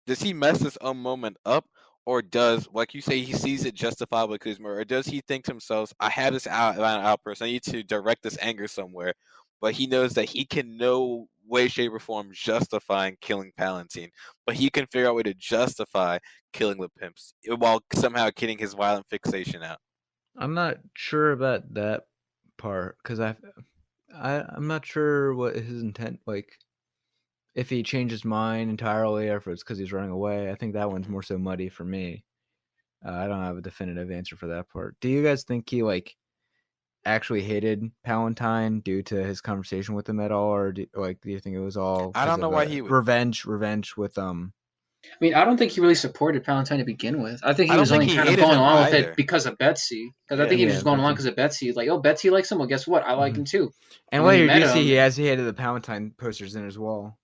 does he mess this moment up, or does, like you say, he sees it justifiably because or does he think to himself, I have this outburst, I need to direct this anger somewhere, but he knows that he can no way, shape, or form justifying killing Palantine, but he can figure out a way to justify killing the pimps while somehow getting his violent fixation out. I'm not sure about that part because I'm not sure what his intent, like if he changed his mind entirely or if it's because he's running away. I think that one's Hmm. more so muddy for me. I don't have a definitive answer for that part. Do you guys think he like actually hated Palantine due to his conversation with him at all, or do you think it was all I because don't know of why he would. revenge with I mean, I don't think he really supported Palantine to begin with. I think I he don't was think only he kind of hated going him along with it either. because of Betsy. Because I Yeah. think he was yeah, just going along Betsy? because of Betsy. Like, oh, Betsy likes him. Well, guess what? I like Hmm. him too. And And when he later, do met you see him, he hated the Palantine posters in as well.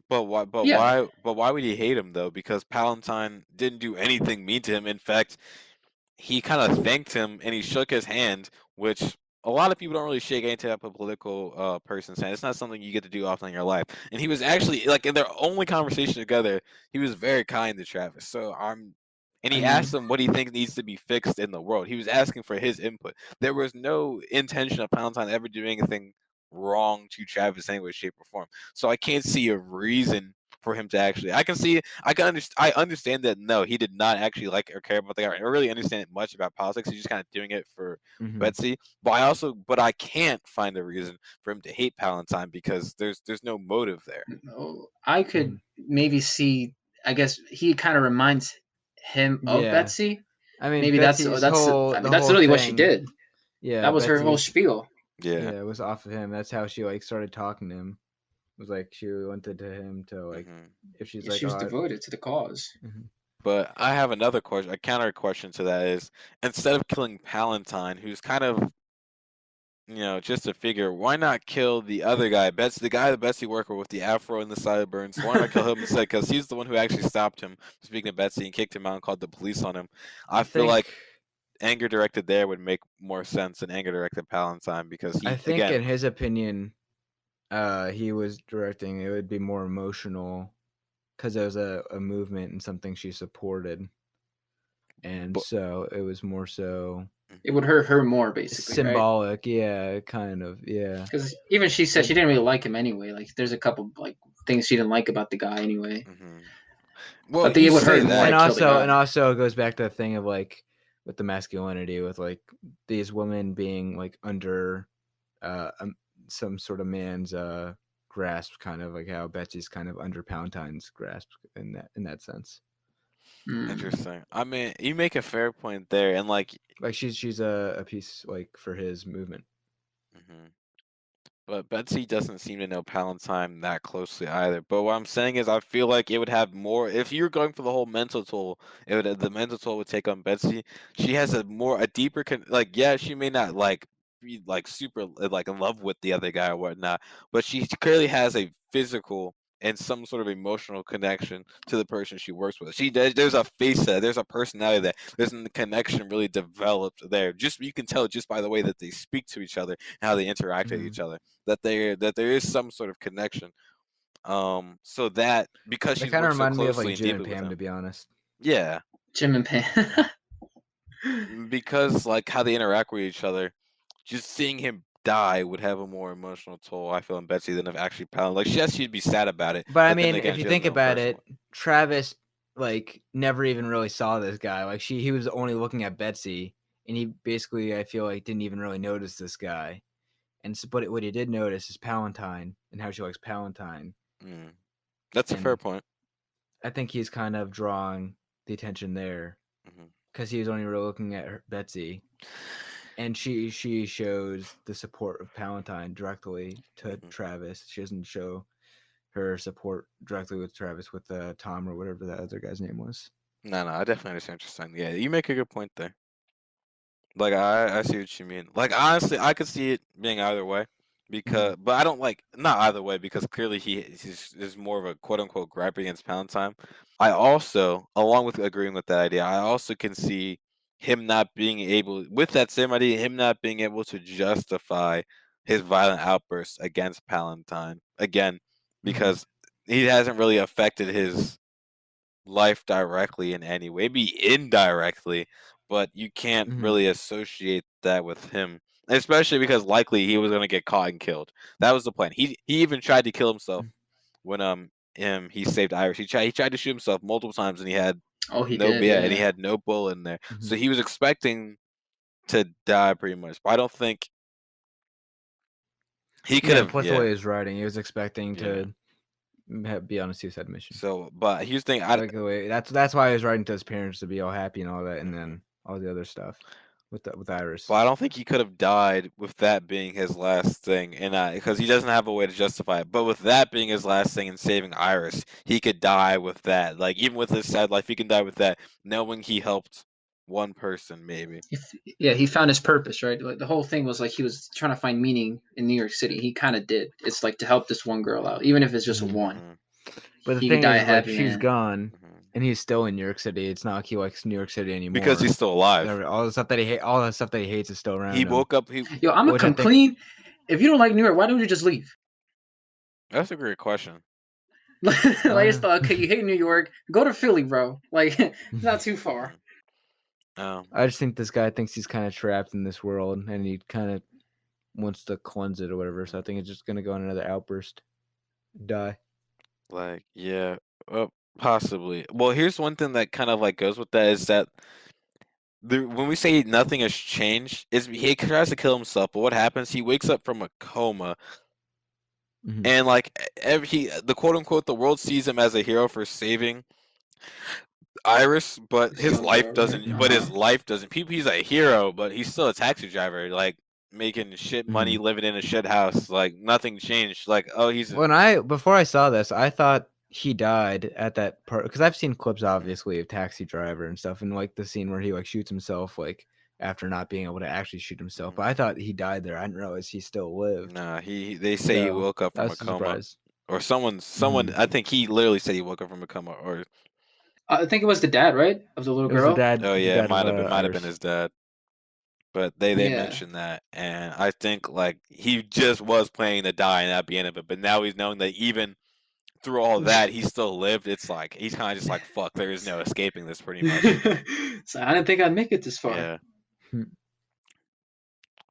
But why? But yeah, why? But why would he hate him though? Because Palantine didn't do anything mean to him. In fact, he kind of thanked him and he shook his hand, which a lot of people don't really shake any type of political person's hand. It's not something you get to do often in your life. And he was actually like in their only conversation together, he was very kind to Travis. And I he mean, asked him what he thinks needs to be fixed in the world. He was asking for his input. There was no intention of Palantine ever doing anything wrong to Travis in any way, shape, or form. So I can't see a reason for him to actually. I understand that no, he did not actually like or care about the guy. I don't really understand much about politics. He's just kind of doing it for mhm. Betsy. But I can't find a reason for him to hate Palantine because there's no motive there. I could Mhm. maybe see. I guess he kind of reminds him of Yeah, Betsy. I mean Maybe that's Betsy's that's. I the mean, that's whole literally what she thing. did. Yeah, That was her whole Betsy's spiel. Yeah. yeah, it was off of him. That's how she like started talking to him. It was like she wanted to him to like Hmm. if she's Yeah, like, she was oh, devoted to the cause. mhm. But I have another question, a counter question to that is instead of killing Palantine, who's kind of just a figure. Why not kill the other guy? The guy that Betsy worked with the afro and the sideburns. Why not kill him instead? Because he's the one who actually stopped him from speaking to Betsy and kicked him out and called the police on him. I I feel think like anger directed there would make more sense than anger directed Palantine because I he think again. in his opinion, he was directing it would be more emotional because it was a movement and something she supported, and But so it was more so It would hurt her more, basically, right? symbolic. Yeah, kind of. Yeah. Because even she said And she didn't really like him anyway. Like, there's a couple like things she didn't like about the guy anyway. well, But you it would say hurt more that. to kill the guy. and also it goes back to the thing of like with the masculinity, with like these women being like under some sort of man's grasp, kind of like how Betsy's kind of under Palatine's grasp in that sense. Interesting. I mean, you make a fair point there, and like she's a piece like for his movement. mhm. But Betsy doesn't seem to know Palatine that closely either. But what I'm saying is, I feel like it would have more. If you're going for the whole mental toll, the mental toll would take on Betsy. She has a deeper like. Yeah, she may not like be like super like in love with the other guy or whatnot, but she clearly has a physical and some sort of emotional connection to the person she works with. There's a face there, there's a personality there, there's a connection really developed there. Just you can tell just by the way that they speak to each other and how they interact with each other that there is some sort of connection. So that because They she's kind of worked so remind me of closely like and Jim and deeply with Pam, to him, be honest. yeah, Jim and Pam. because like how they interact with each other, just seeing him die would have a more emotional toll, I feel, on Betsy than if actually Palin. Like, yes, she'd be sad about it, But I but then mean, again, if you she doesn't think know him about it, personally. Travis like never even really saw this guy. Like he was only looking at Betsy, and he basically, I feel like, didn't even really notice this guy. And so, but what he did notice is Palatine and how she likes Palatine. That's a fair And point. I think he's kind of drawing the attention there because he was only really looking at Betsy, and she shows the support of Palatine directly to Travis. She doesn't show her support directly with Travis, with Tom or whatever that other guy's name was. No, I definitely understand what you're saying. Yeah, you make a good point there. Like I see what you mean. Like honestly, I could see it being either way, because but I don't like not either way because clearly he's more of a quote unquote gripe against Palatine. I also, along with agreeing with that idea, I also can see him not being able, with that same idea, him not being able to justify his violent outbursts against Palatine again, because he hasn't really affected his life directly in any way, maybe indirectly, but you can't really associate that with him, especially because likely he was gonna get caught and killed. That was the plan. He even tried to kill himself when he saved Iris. He tried to shoot himself multiple times and he had He did, and he had no bullet in there. So he was expecting to die pretty much. But I don't think he could have. Plus the Yeah. way he was writing, he was expecting to be on a suicide mission. So, but here's the thing. Like the way that's why he was writing to his parents to be all happy and all that, and then all the other stuff with Iris. But I don't think he could have died with that being his last thing, and because he doesn't have a way to justify it. But with that being his last thing and saving Iris, he could die with that. Like even with his sad life, he can die with that, knowing he helped one person, maybe. He found his purpose, right? Like the whole thing was like he was trying to find meaning in New York City. He kind of did. It's like to help this one girl out, even if it's just one. But the He thing could die is, like, happy, she's man. gone, and he's still in New York City. It's not like he likes New York City anymore Because he's still alive. All the stuff that he hates is still around. He him. woke up. Yo, I'm gonna come clean. If you don't like New York, why don't you just leave? That's a great question. Like it's like, okay, you hate New York, go to Philly, bro. Like it's not too far. I just think this guy thinks he's kind of trapped in this world, and he kind of wants to cleanse it or whatever. So I think it's just gonna go on another outburst, die. Like, yeah, possibly. Well, here's one thing that kind of like goes with that is that when we say nothing has changed, is he tries to kill himself, but what happens? He wakes up from a coma, and like the quote unquote the world sees him as a hero for saving Iris, but his life doesn't. But his life doesn't. He's a hero, but he's still a taxi driver, like making shit money, living in a shit house. Like nothing changed. Like before I saw this, I thought he died at that part because I've seen clips obviously of Taxi Driver and stuff, and like the scene where he like shoots himself like after not being able to actually shoot himself. But I thought he died there. I didn't realize he still lived. Nah, they say he woke up from a coma, surprise. or someone. I think he literally said he woke up from a coma, or I think it was the dad, right, of the little It was girl. the dad. oh the yeah, dad it might have of been Iris. his dad. But they mentioned that, and I think like he just was planning to die and not be in it, but now he's knowing that even through all that, he still lived. It's like he's kind of just like, fuck, there is no escaping this, pretty much. So I didn't think I'd make it this far. Yeah.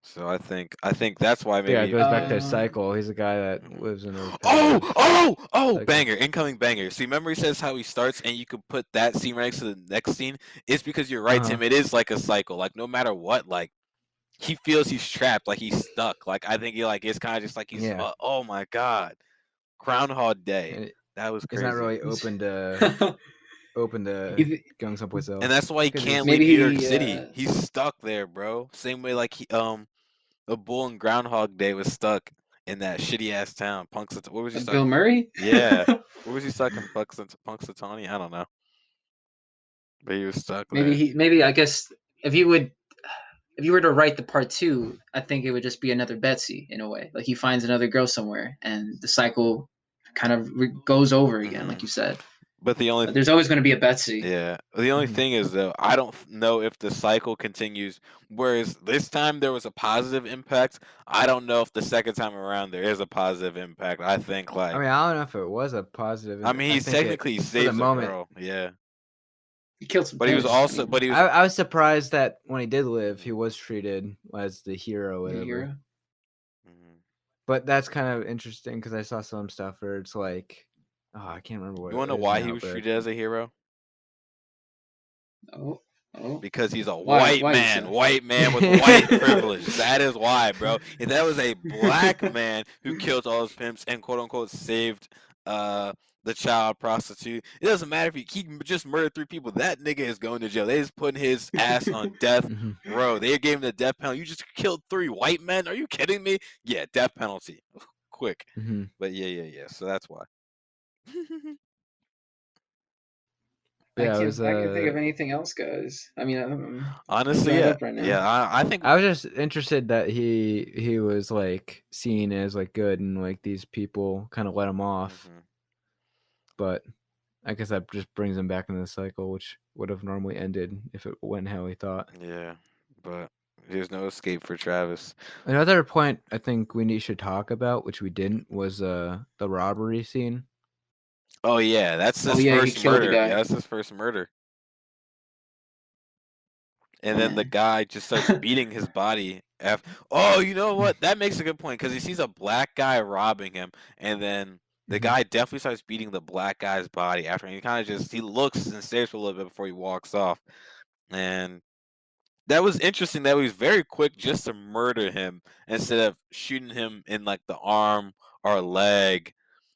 So I think that's why Yeah, it maybe. goes back to his cycle. He's a guy that lives in a Oh! cycle. Banger, incoming banger. See, remember he says how he starts, and you could put that scene right next to the next scene. It's because you're right, Tim. It is like a cycle. Like no matter what, like he feels he's trapped, like he's stuck. Like I think he like it's kind of just like he's. Yeah. Oh my god, Groundhog Day. And That was It's crazy. not really open to going someplace else. And that's why he 'Cause can't Maybe leave New York he, City. He's stuck there, bro. Same way like he the bull in Groundhog Day was stuck in that shitty ass town. What was he stuck? Bill Murray? Yeah. Where was he stuck in Punxsutawney? I don't know. But he was stuck there. Maybe I guess if you were to write the part 2, I think it would just be another Betsy in a way. Like he finds another girl somewhere, and the cycle kind of goes over again, like you said. But the only there's always going to be a Betsy. Yeah. The only thing is though, I don't know if the cycle continues. Whereas this time there was a positive impact. I don't know if the second time around there is a positive impact. I think like. I mean, I don't know if it was a positive. I mean, he's technically saves a girl. Yeah. He killed some. But he was also. I was surprised that when he did live, he was treated as the hero. Whatever. The hero. But that's kind of interesting because I saw some stuff where it's like, oh, I can't remember what. You want to know why he was treated as a hero? Oh. Because he's a white man with white privilege. That is why, bro. If that was a black man who killed all his pimps and quote unquote saved the child prostitute, it doesn't matter if he just murdered 3 people. That nigga is going to jail. They just putting his ass on death row. They gave him the death penalty. You just killed 3 white men? Are you kidding me? Yeah, death penalty. Quick. But yeah. So that's why. I can't think of anything else, guys. I mean, honestly, yeah, right yeah. I think I was just interested that he was like seen as like good, and like these people kind of let him off. But I guess that just brings him back into the cycle, which would have normally ended if it went how he thought. Yeah, but there's no escape for Travis. Another point I think we should talk about, which we didn't, was the robbery scene. Oh yeah, that's his first murder. Yeah, that's his first murder. And then the guy just starts beating his body. Oh, you know what? That makes a good point because he sees a black guy robbing him, and then the guy definitely starts beating the black guy's body after. And he kind of he looks and stares for a little bit before he walks off. And that was interesting that he was very quick just to murder him instead of shooting him in like the arm or leg.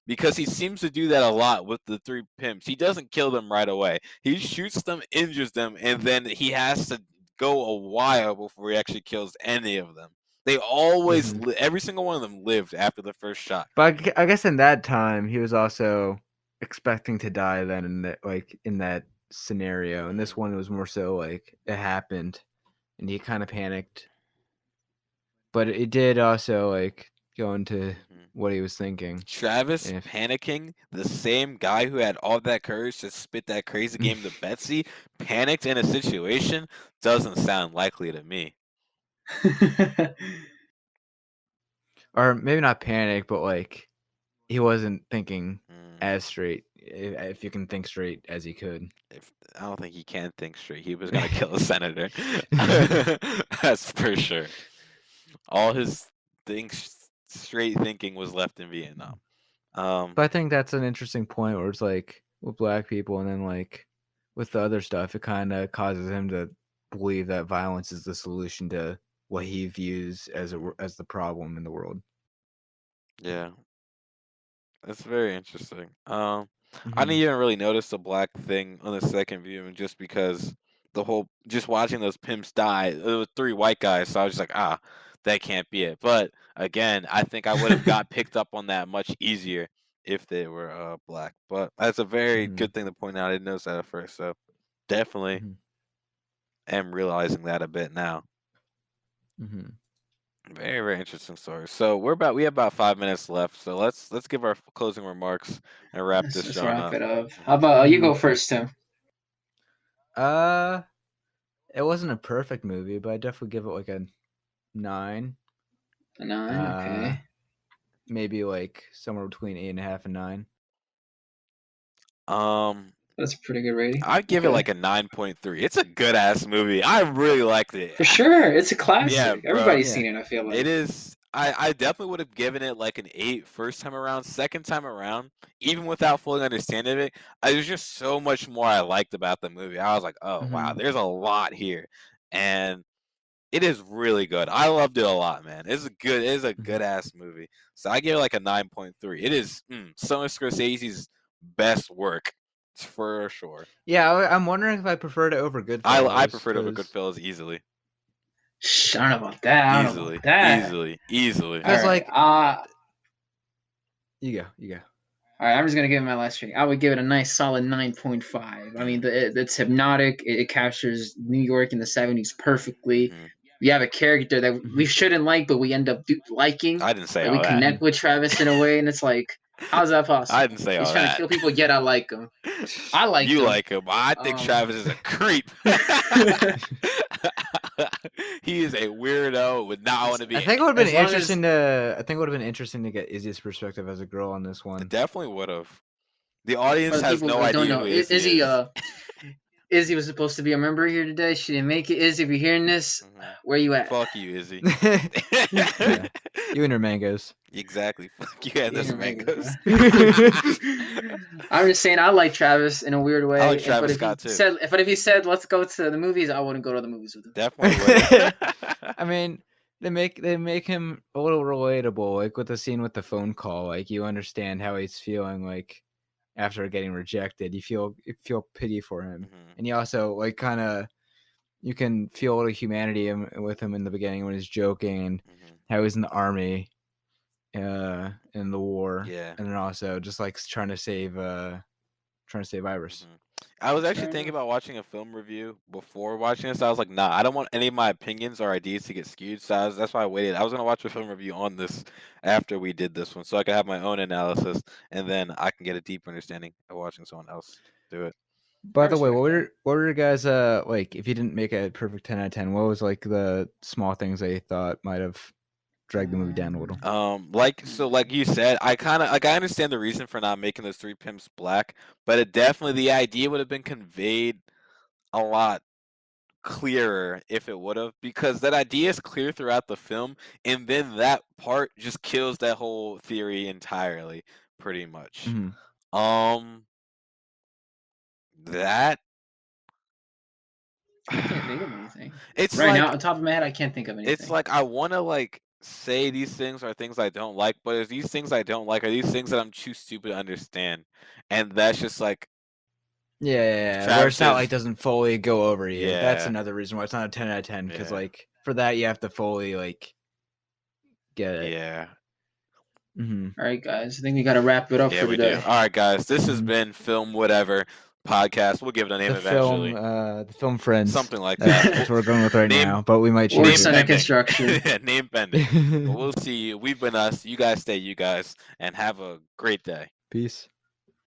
Because he seems to do that a lot with the 3 pimps. He doesn't kill them right away. He shoots them, injures them, and then he has to go a while before he actually kills any of them. They always, every single one of them lived after the first shot. But I guess in that time, he was also expecting to die then in that scenario. And this one was more so like it happened and he kind of panicked. But it did also like go into what he was thinking. Travis panicking, the same guy who had all that courage to spit that crazy game to Betsy, panicked in a situation, doesn't sound likely to me. Or maybe not panic, but like he wasn't thinking as straight, if you can think straight as he could. I don't think he can think straight. He was going to kill a senator. That's for sure. All his straight thinking was left in Vietnam. But I think that's an interesting point where it's like with black people and then like with the other stuff, it kind of causes him to believe that violence is the solution to what he views as the problem in the world. Yeah. That's very interesting. I didn't even really notice the black thing on the second viewing just because just watching those pimps die, it was 3 white guys, so I was just like, that can't be it. But again, I think I would have got picked up on that much easier if they were black. But that's a very good thing to point out. I didn't notice that at first, so definitely am realizing that a bit now. Very, very interesting story. So we have about 5 minutes left. So let's give our closing remarks and wrap this show up. It up. How about you go first, Tim? It wasn't a perfect movie, but I definitely give it like a 9. A 9, okay. Maybe like somewhere between 8.5 and 9. That's a pretty good rating. I'd give it like a 9.3. It's a good ass movie. I really liked it. For sure, it's a classic. Yeah, bro. Everybody's Yeah. seen it. I feel like It is. I definitely would have given it like an 8 first time around. Second time around, even without fully understanding it, there's just so much more I liked about the movie. I was like, oh wow, there's a lot here, and it is really good. I loved it a lot, man. It's a good ass movie. So I give it like a 9.3. It is some of Scorsese's best work, for sure. Yeah, I'm wondering if I preferred it over Goodfellas. I preferred it over Goodfellas easily. I don't know about that. I don't know about that. Easily. Because All right, you go. All right, I'm just gonna give it my last rating. I would give it a nice solid 9.5. I mean, it's hypnotic. It captures New York in the 70s perfectly. We have a character that we shouldn't like, but we end up liking. I didn't say that all we that. connect with Travis in a way, and it's like, how's that possible? I didn't say all He's trying that. to kill people, yet I like him. I like you him. like him. I think Travis is a creep. He is a weirdo. Would not want to be. I think it would have been interesting to get Izzy's perspective as a girl on this one. It definitely would have. The audience has no idea who Izzy is. Izzy was supposed to be a member here today. She didn't make it. Izzy, if you're hearing this, where you at? Fuck you, Izzy. Yeah. You and her mangoes. Exactly. Fuck you and those mangoes. I'm just saying, I like Travis in a weird way. I like Travis Scott too. But if he said, let's go to the movies, I wouldn't go to the movies with him. Definitely would. I mean, they make him a little relatable, like with the scene with the phone call. Like you understand how he's feeling, like after getting rejected. You feel pity for him, and you also like kind of you can feel a little humanity with him in the beginning when he's joking and how he's in the army, in the war, and then also just like trying to save Iris. I was actually thinking about watching a film review before watching this. I was like, nah, I don't want any of my opinions or ideas to get skewed. So that's why I waited. I was gonna watch a film review on this after we did this one, so I could have my own analysis, and then I can get a deeper understanding of watching someone else do it. By the way, what were your guys like? If you didn't make a perfect 10 out of 10, what was like the small things that you thought might have dragged the movie down a little? Like you said, I understand the reason for not making those 3 pimps black, but the idea would have been conveyed a lot clearer if it would have, because that idea is clear throughout the film, and then that part just kills that whole theory entirely, pretty much. That I can't think of anything. It's right like, now, on top of my head, I can't think of anything. It's like I want to like say these things are things I don't like, but these things I don't like are these things that I'm too stupid to understand, and that's just like where it's not like doesn't fully go over you. Yeah. That's another reason why it's not a 10 out of 10, because like for that you have to fully like get it. Yeah. All right, guys. I think we got to wrap it up for today. All right, guys. This has been Film Whatever podcast. We'll give it a name eventually. The Film Friends. Something like that. That's what we're going with right now, but we might change Works under construction. Name pending. But we'll see you. We've been us. You guys stay you guys, and have a great day. Peace.